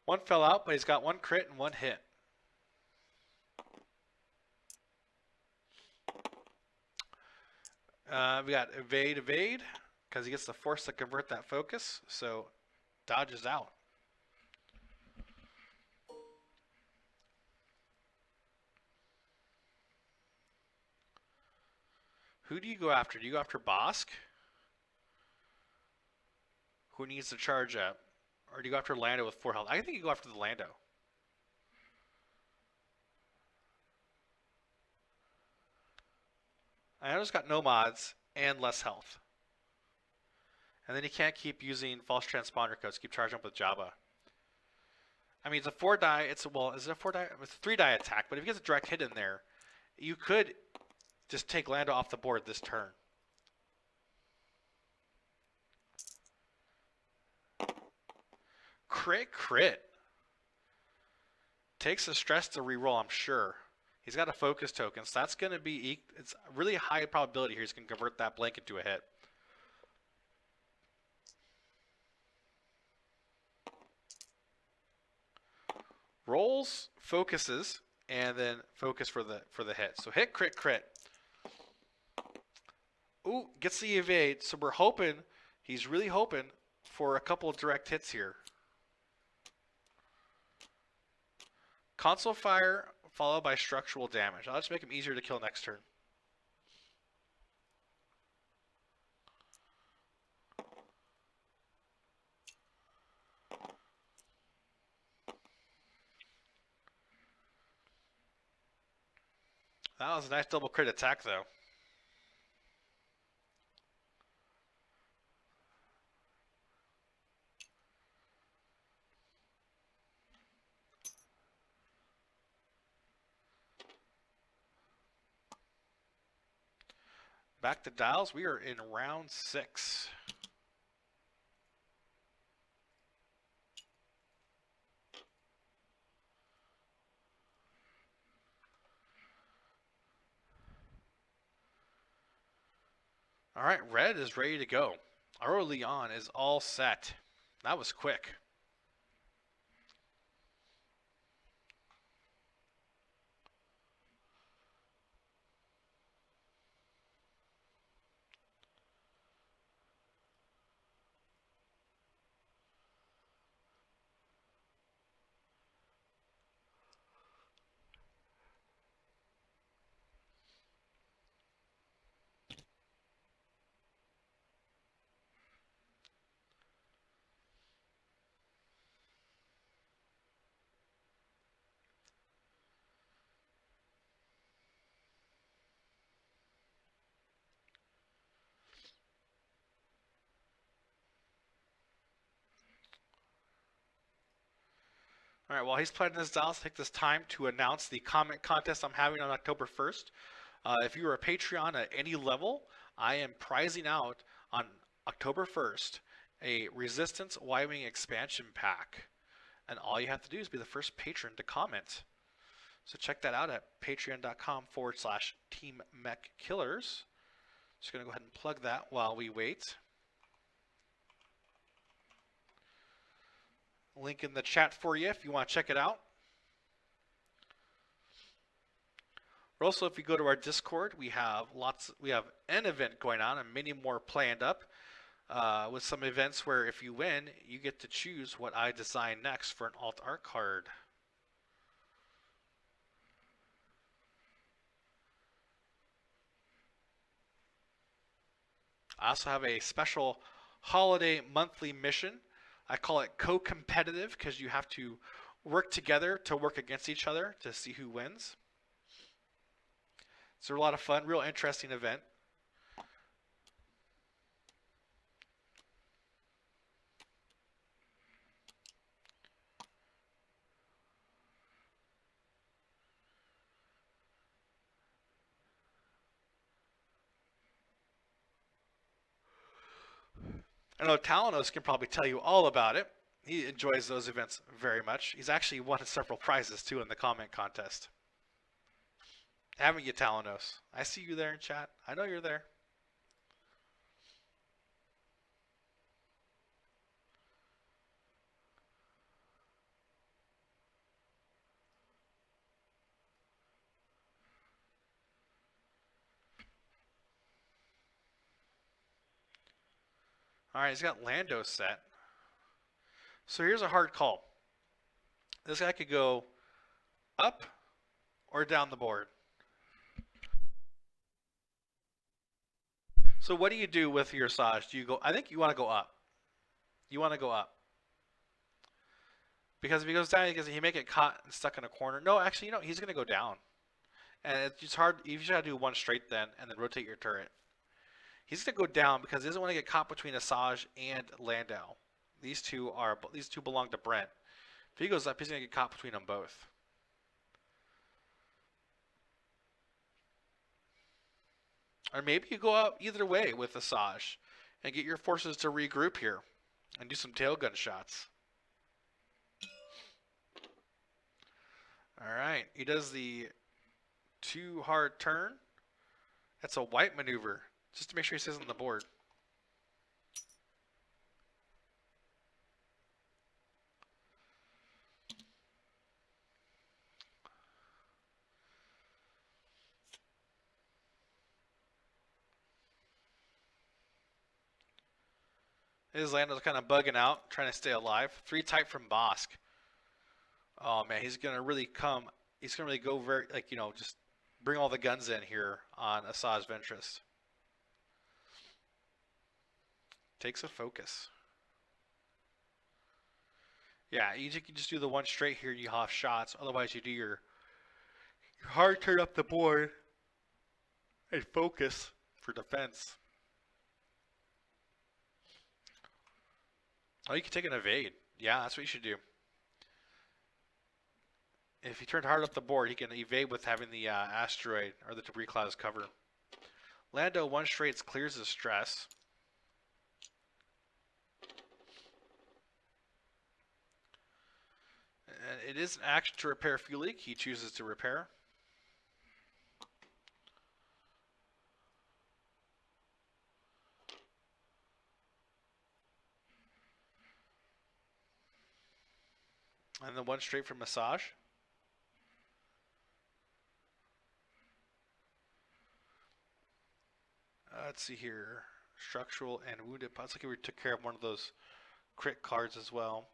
Speaker 1: One fell out, but he's got 1 crit and 1 hit. We got evade, evade, because he gets the force to convert that focus, so dodges out. Who do you go after? Do you go after Bosk? Who needs to charge up? Or do you go after Lando with 4 health? I think you go after the Lando. Lando's got no mods and less health. And then he can't keep using false transponder codes, keep charging up with Jawa. I mean, it's a 4 die. Is it a 4 die? It's a 3 die attack, but if he gets a direct hit in there, you could just take Lando off the board this turn. Crit, crit. Takes the stress to reroll, I'm sure. He's got a focus token, so that's going to be... It's a really high probability here he's going to convert that blank into a hit. Rolls, focuses, and then focus for the hit. So hit, crit, crit. Ooh, gets the evade. So we're hoping, he's really hoping for a couple of direct hits here. Console fire followed by structural damage. I'll just make him easier to kill next turn. That was a nice double crit attack, though. Back to dials. We are in round 6. All right, red is ready to go. AURÉLIEN is all set. That was quick. All right, while he's playing this dials, take this time to announce the comment contest I'm having on October 1st. If you are a Patreon at any level, I am prizing out on October 1st a Resistance Y-Wing expansion pack. And all you have to do is be the first patron to comment. So check that out at patreon.com/TeamMechKillers. Just going to go ahead and plug that while we wait. Link in the chat for you if you want to check it out. Also, if you go to our Discord, we have an event going on and many more planned up. With some events where if you win, you get to choose what I design next for an alt art card. I also have a special holiday monthly mission. I call it co-competitive because you have to work together to work against each other to see who wins. It's a lot of fun, real interesting event. I know Talanos can probably tell you all about it. He enjoys those events very much. He's actually won several prizes too in the comment contest. Haven't you, Talanos? I see you there in chat. I know you're there. Alright, he's got Lando set. So here's a hard call. This guy could go up or down the board. So what do you do with your Asajj? Do you go? I think you want to go up. You want to go up. Because if he goes down, he may get caught and stuck in a corner. No, actually, you know, he's going to go down. And it's just hard. You should have to do one straight then, and then rotate your turret. He's going to go down because he doesn't want to get caught between Asajj and Landau. These two belong to Brent. If he goes up, he's going to get caught between them both. Or maybe you go out either way with Asajj and get your forces to regroup here and do some tailgun shots. Alright, he does the 2 hard turn. That's a white maneuver, just to make sure he stays on the board. His Lando's kind of bugging out, trying to stay alive. 3 type from Bosk. Oh man, he's gonna really come. He's gonna really go very, like, you know, just bring all the guns in here on Asajj Ventress. Takes a focus. Yeah, you can just do the 1 straight here and you have shots. Otherwise, you do your hard turn up the board and focus for defense. Oh, you can take an evade. Yeah, that's what you should do. If he turned hard up the board, he can evade with having the asteroid or the debris cloud as cover. Lando 1 straight clears his stress. And it is an action to repair fuel leak. He chooses to repair. And then 1 straight from Asajj. Let's see here. Structural and wounded. Looks like we took care of one of those crit cards as well.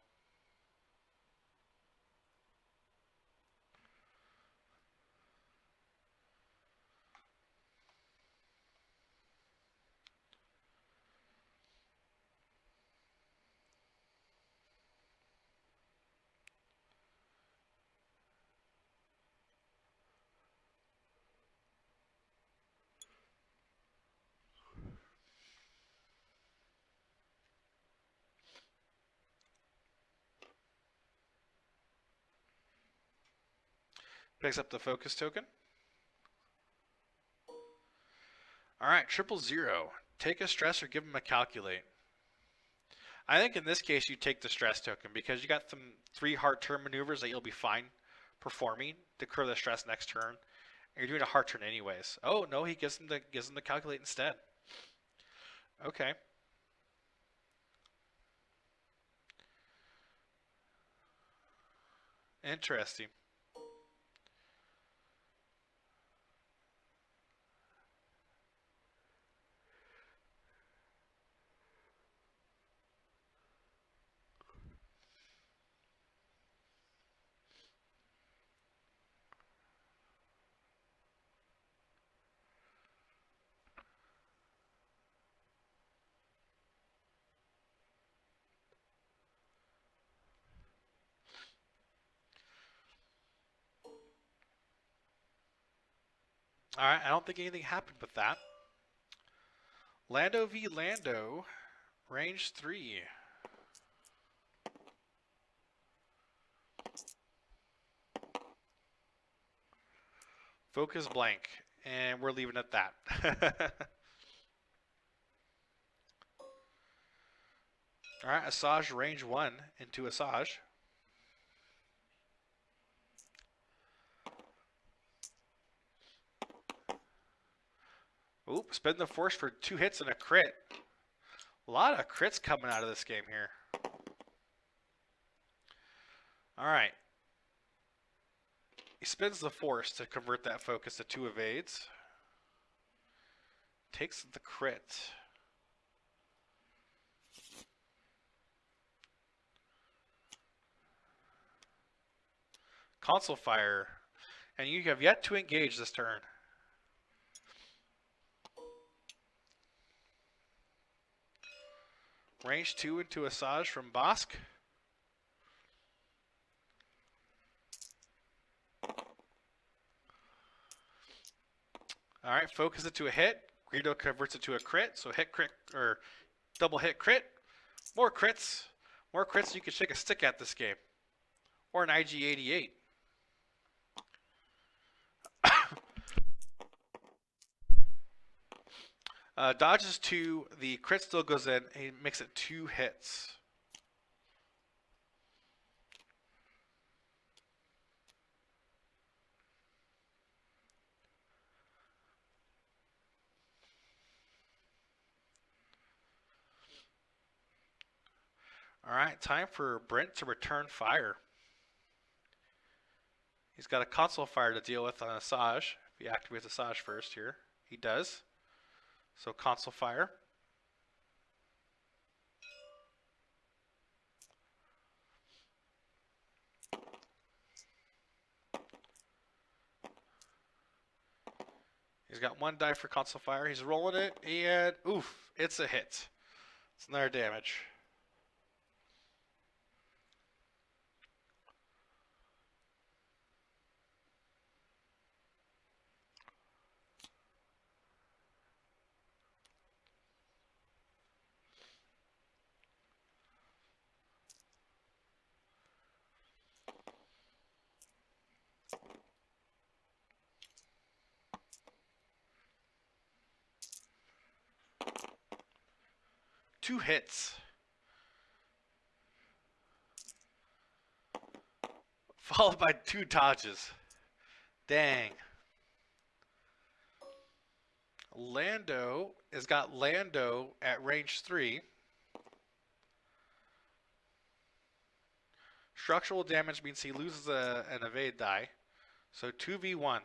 Speaker 1: Picks up the focus token. Alright, 000. Take a stress or give him a calculate. I think in this case you take the stress token because you got some 3 hard turn maneuvers that you'll be fine performing to clear the stress next turn. And you're doing a hard turn anyways. Oh no, he gives him the calculate instead. Okay. Interesting. Alright, I don't think anything happened with that. Lando v Lando, range 3. Focus blank, and we're leaving it at that. Alright, Asajj range 1 into Asajj. Oop, spend the force for 2 hits and a crit. A lot of crits coming out of this game here. Alright. He spends the force to convert that focus to 2 evades. Takes the crit. Console Fire. And you have yet to engage this turn. Range 2 into Asajj from Bosk. Alright, focus it to a hit. Greedo converts it to a crit, so hit crit or double hit crit. More crits. More crits you can shake a stick at this game. Or an IG-88. Dodges 2, the crit still goes in, he makes it 2 hits. Alright, time for Brent to return fire. He's got a console fire to deal with on Asajj. If he activates Asajj first here, he does. So console fire. He's got 1 die for console fire. He's rolling it, and oof, it's a hit. It's another damage. Two hits. Followed by 2 dodges. Dang. Lando has got Lando at range 3. Structural damage means he loses an evade die. So 2v1.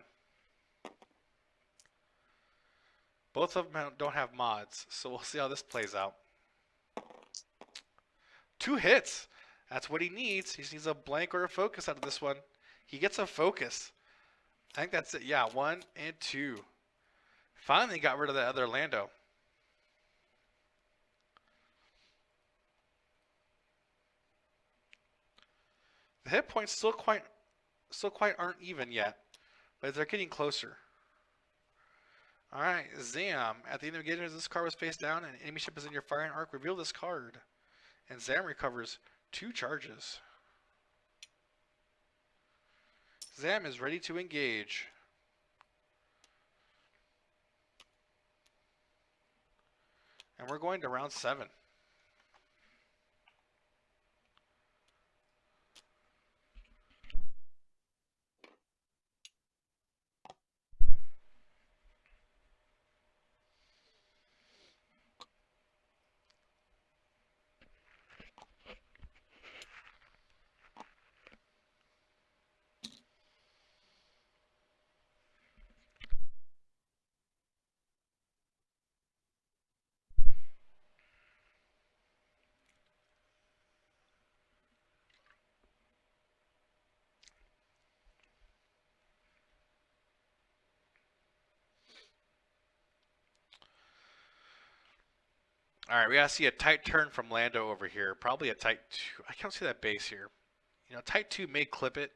Speaker 1: Both of them don't have mods, so we'll see how this plays out. 2 hits. That's what he needs. He just needs a blank or a focus out of this one. He gets a focus. I think that's it. Yeah, 1 and 2. Finally got rid of that other Lando. The hit points still quite aren't even yet, but they're getting closer. All right, Zam. At the end of engagement, this card was face down and enemy ship is in your firing arc. Reveal this card. And Zam recovers 2 charges. Zam is ready to engage. And we're going to round 7. All right, we gotta see a tight turn from Lando over here. Probably a tight 2. I can't see that base here. You know, tight 2 may clip it.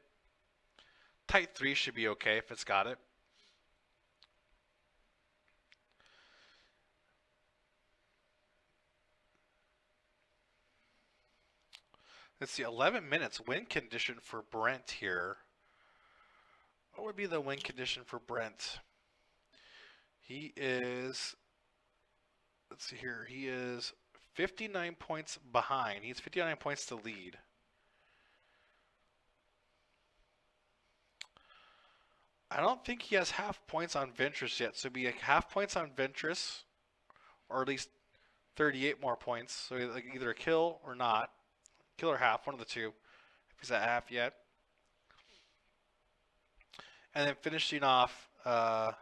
Speaker 1: Tight 3 should be okay if it's got it. Let's see, 11 minutes win condition for Brent here. What would be the win condition for Brent? He is, let's see here, he is 59 points behind. He's 59 points to lead. I don't think he has half points on Ventress yet, so it'd be like half points on Ventress, or at least 38 more points. So like either a kill or not. Kill or half, one of the two, if he's at half yet. And then finishing off, and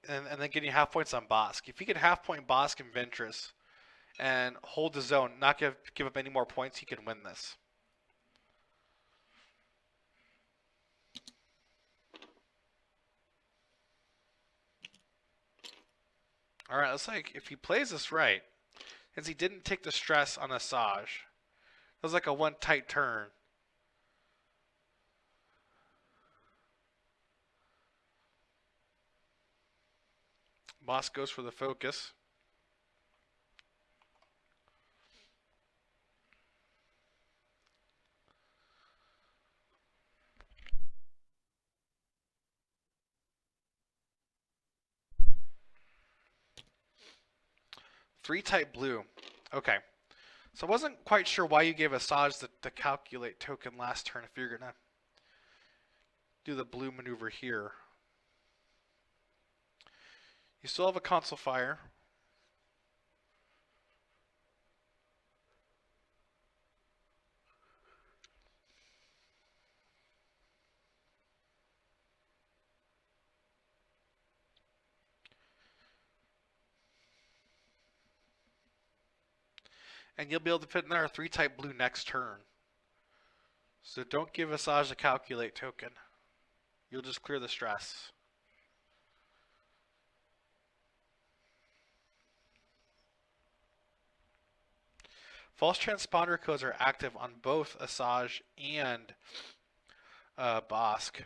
Speaker 1: then getting half points on Bosk. If he can half point Bosk and Ventress and hold the zone, not give up any more points, he can win this. All right, looks like if he plays this right, since he didn't take the stress on Asajj, it was like a one tight turn. Boss goes for the focus. Three tight blue. Okay. So I wasn't quite sure why you gave Asajj the calculate token last turn if you're going to do the blue maneuver here. You still have a console fire. And you'll be able to fit in there a 3 type blue next turn. So don't give Asajj a calculate token. You'll just clear the stress. False transponder codes are active on both Asajj and Bosk.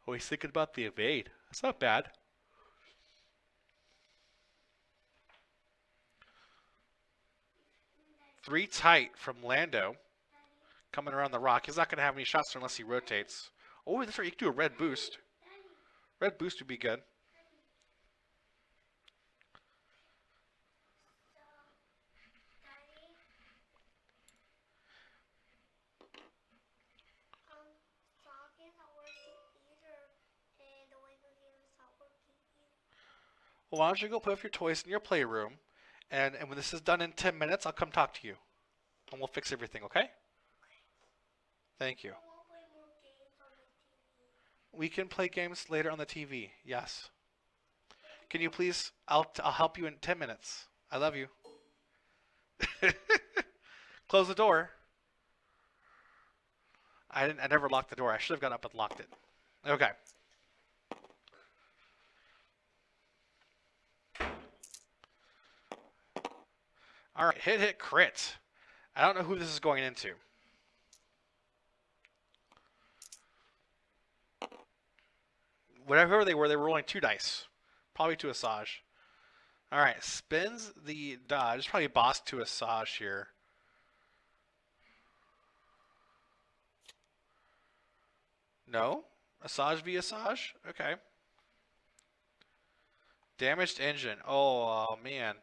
Speaker 1: Oh, he's thinking about the evade. That's not bad. Three tight from Lando. Coming around the rock. He's not going to have any shots unless he rotates. Oh, that's right. You can do a red boost. Red boost would be good. Well, why don't you go play with your toys in your playroom, and when this is done in 10 minutes, I'll come talk to you, and we'll fix everything, okay? Thank you. We can play games later on the TV, yes. Can you please, I'll help you in 10 minutes. I love you. Close the door. I never locked the door. I should have got up and locked it. Okay. All right, hit, crit. I don't know who this is going into. Whatever they were rolling 2 dice. Probably to Asajj. All right, spins the dodge. Probably boss to Asajj here. No? Asajj v Asajj? Okay. Damaged engine. Oh, man.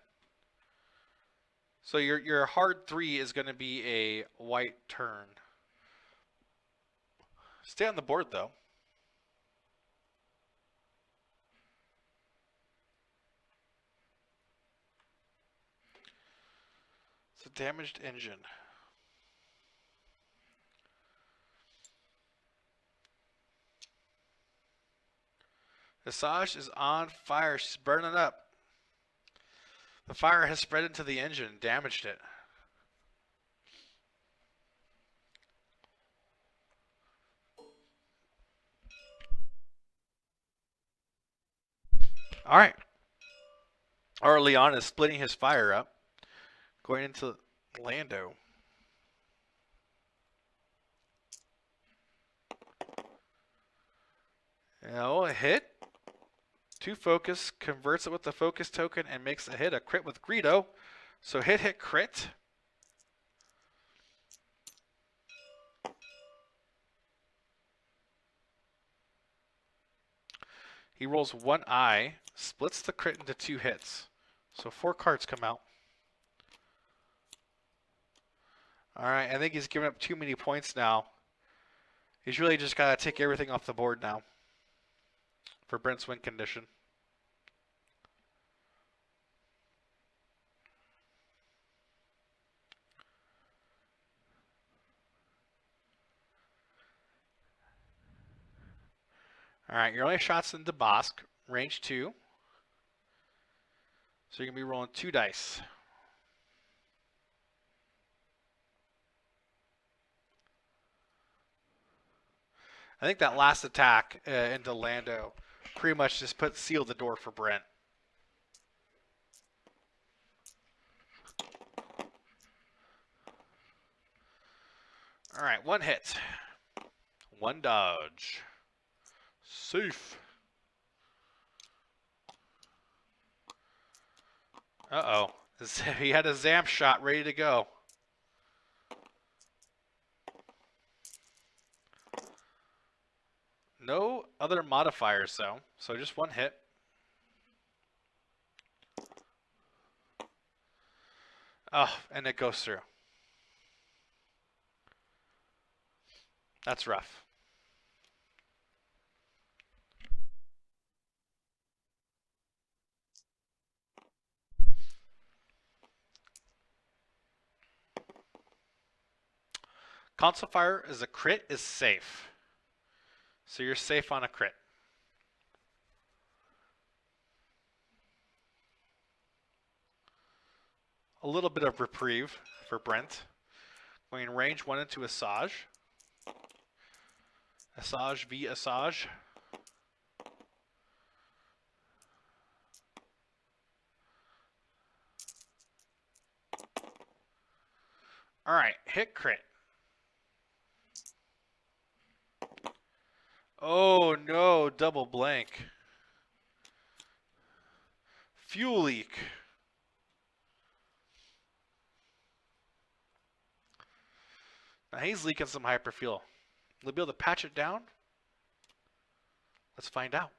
Speaker 1: So your hard 3 is going to be a white turn. Stay on the board, though. It's a damaged engine. Asajj is on fire. She's burning up. The fire has spread into the engine and damaged it. All right. AURÉLIEN is splitting his fire up. Going into Lando. A hit. 2 focus. Converts it with the focus token and makes a hit. A crit with Greedo. So hit, crit. He rolls 1 eye. Splits the crit into 2 hits. So 4 cards come out. Alright, I think he's giving up too many points now. He's really just got to take everything off the board now. For Brent's win condition. Alright, your only shots into Bosk. Range 2. So you're going to be rolling 2 dice. I think that last attack into Lando pretty much just sealed the door for Brent. All right, one hit, one dodge, safe. Uh-oh, he had a Zamp shot ready to go. No other modifiers though, so just one hit. Oh, and it goes through. That's rough. Console fire is a crit is safe. So you're safe on a crit. A little bit of reprieve for Brent. Going range 1 into Asajj. Asajj v Asajj. Alright, hit crit. Oh no, double blank. Fuel leak. Now he's leaking some hyperfuel. Will he be able to patch it down? Let's find out.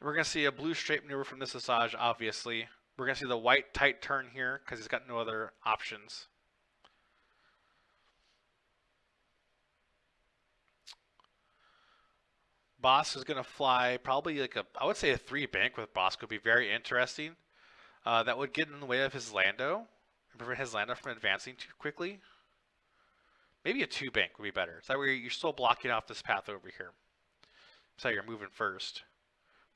Speaker 1: We're going to see a blue straight maneuver from this Asajj, obviously. We're going to see the white tight turn here because he's got no other options. Boss is going to fly probably like I would say a 3 bank with Boss could be very interesting. That would get in the way of his Lando and prevent his Lando from advancing too quickly. Maybe a 2 bank would be better. So that way you're still blocking off this path over here. That's how you're moving first.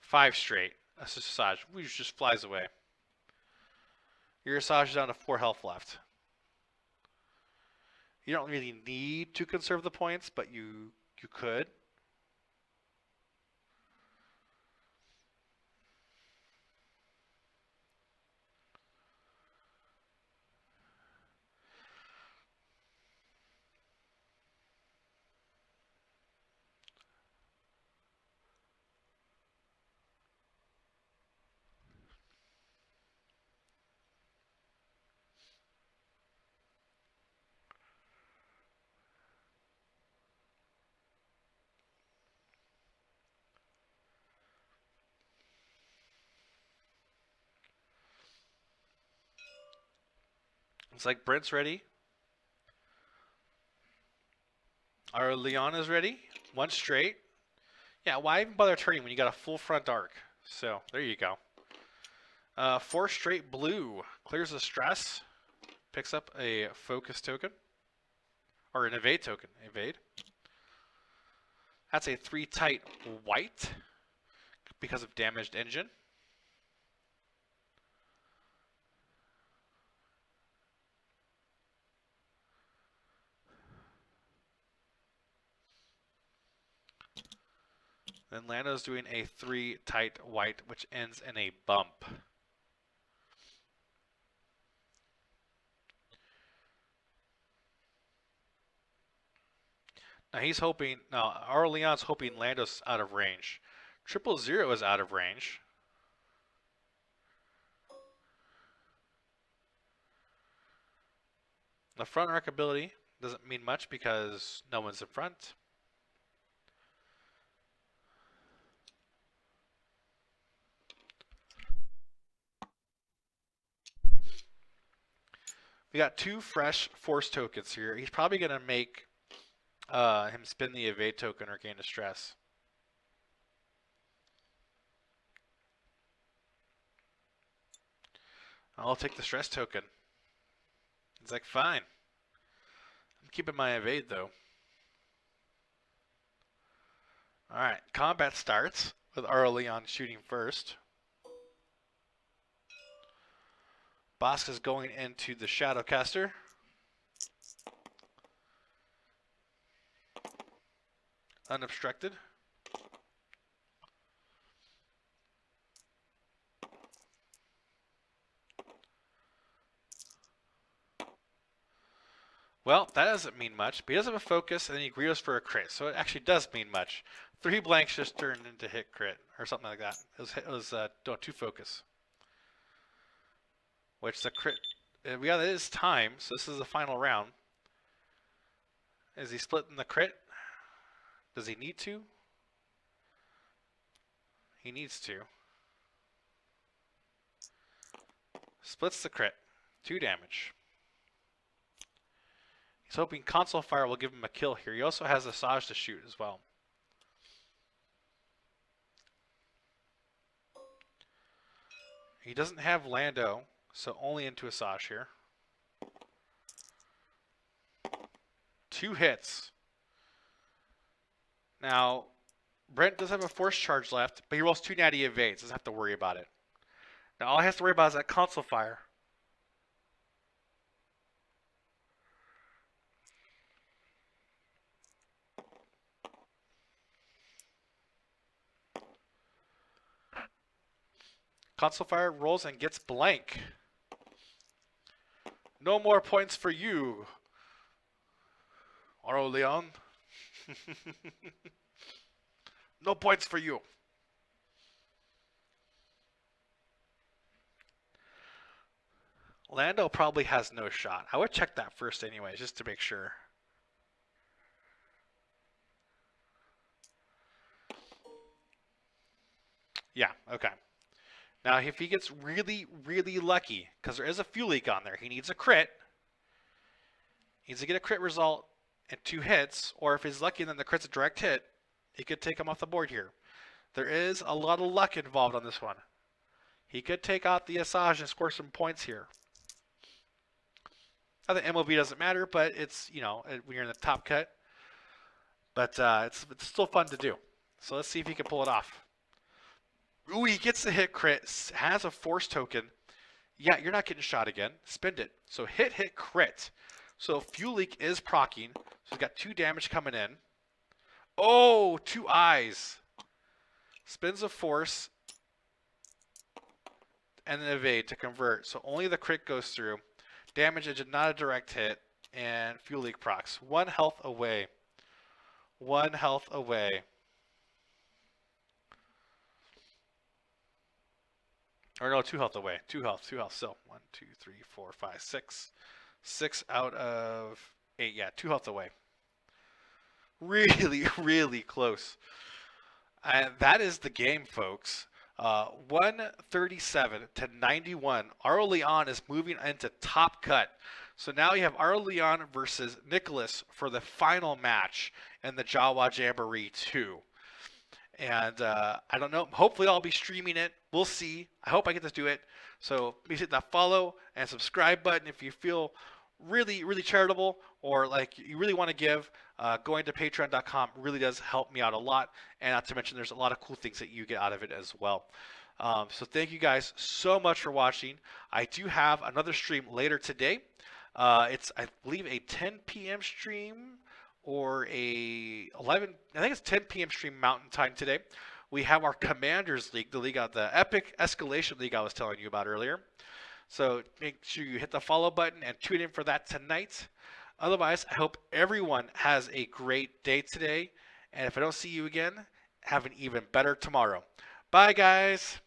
Speaker 1: 5 straight. That's just Asajj. Which just flies away. Your Asajj is down to 4 health left. You don't really need to conserve the points, but you could. It's like Brent's ready. AURÉLIEN is ready. 1 straight. Yeah, why even bother turning when you got a full front arc? So, there you go. 4 straight blue. Clears the stress. Picks up a focus token. Or an evade token. Evade. That's a 3 tight white. Because of damaged engine. Then Lando's doing a 3 tight white, which ends in a bump. Now he's hoping, now AURÉLIEN's hoping Lando's out of range. 000 is out of range. The front arc ability doesn't mean much because no one's in front. We got 2 fresh force tokens here. He's probably going to make him spin the evade token or gain a stress. I'll take the stress token. It's like, fine. I'm keeping my evade though. Alright, combat starts with AURÉLIEN shooting first. Bosk is going into the Shadowcaster. Unobstructed. Well, that doesn't mean much, but he does have a focus, and then he greedos for a crit, so it actually does mean much. 3 blanks just turned into hit crit, or something like that. It was 2 focus. Which the crit, it is time, so this is the final round. Is he splitting the crit? Does he need to? He needs to. Splits the crit. 2 damage. He's hoping Console Fire will give him a kill here. He also has Asajj to shoot as well. He doesn't have Lando, so only into Asajj here. 2 hits. Now, Brent does have a force charge left, but he rolls 2 natty evades. Doesn't have to worry about it. Now all he has to worry about is that Console Fire. Console Fire rolls and gets blank. No more points for you, AURÉLIEN. No points for you. Lando probably has no shot. I would check that first anyways, just to make sure. Yeah, okay. Now, if he gets really, really lucky, because there is a fuel leak on there, he needs a crit. He needs to get a crit result and 2 hits, or if he's lucky and then the crit's a direct hit, he could take him off the board here. There is a lot of luck involved on this one. He could take out the Asajj and score some points here. I think MLB doesn't matter, but it's, you know, when you're in the top cut. But it's still fun to do. So let's see if he can pull it off. Ooh, he gets the hit crit, has a force token. Yeah, you're not getting shot again. Spend it. So hit, crit. So fuel leak is proccing. So he's got 2 damage coming in. Oh, 2 eyes. Spins a force. And then evade to convert. So only the crit goes through. Damage is not a direct hit. And fuel leak procs. 1 health away. 1 health away. Or no, 2 health away. 2 health. So 1, 2, 3, 4, 5, 6. 6 out of 8. Yeah, 2 health away. Really, really close. And that is the game, folks. 137 to 91. AURÉLIEN is moving into top cut. So now you have AURÉLIEN versus Nicholas for the final match in the Jawa Jamboree 2. And I don't know. Hopefully I'll be streaming it. We'll see. I hope I get to do it. So please hit that follow and subscribe button if you feel really, really charitable or like you really want to give. Going to patreon.com really does help me out a lot. And not to mention there's a lot of cool things that you get out of it as well. So thank you guys so much for watching. I do have another stream later today. It's, I believe, a 10 p.m. stream. Or I think it's 10 p.m. stream Mountain Time today. We have our Commanders League, the Epic Escalation League I was telling you about earlier. So make sure you hit the follow button and tune in for that tonight. Otherwise, I hope everyone has a great day today. And if I don't see you again, have an even better tomorrow. Bye, guys.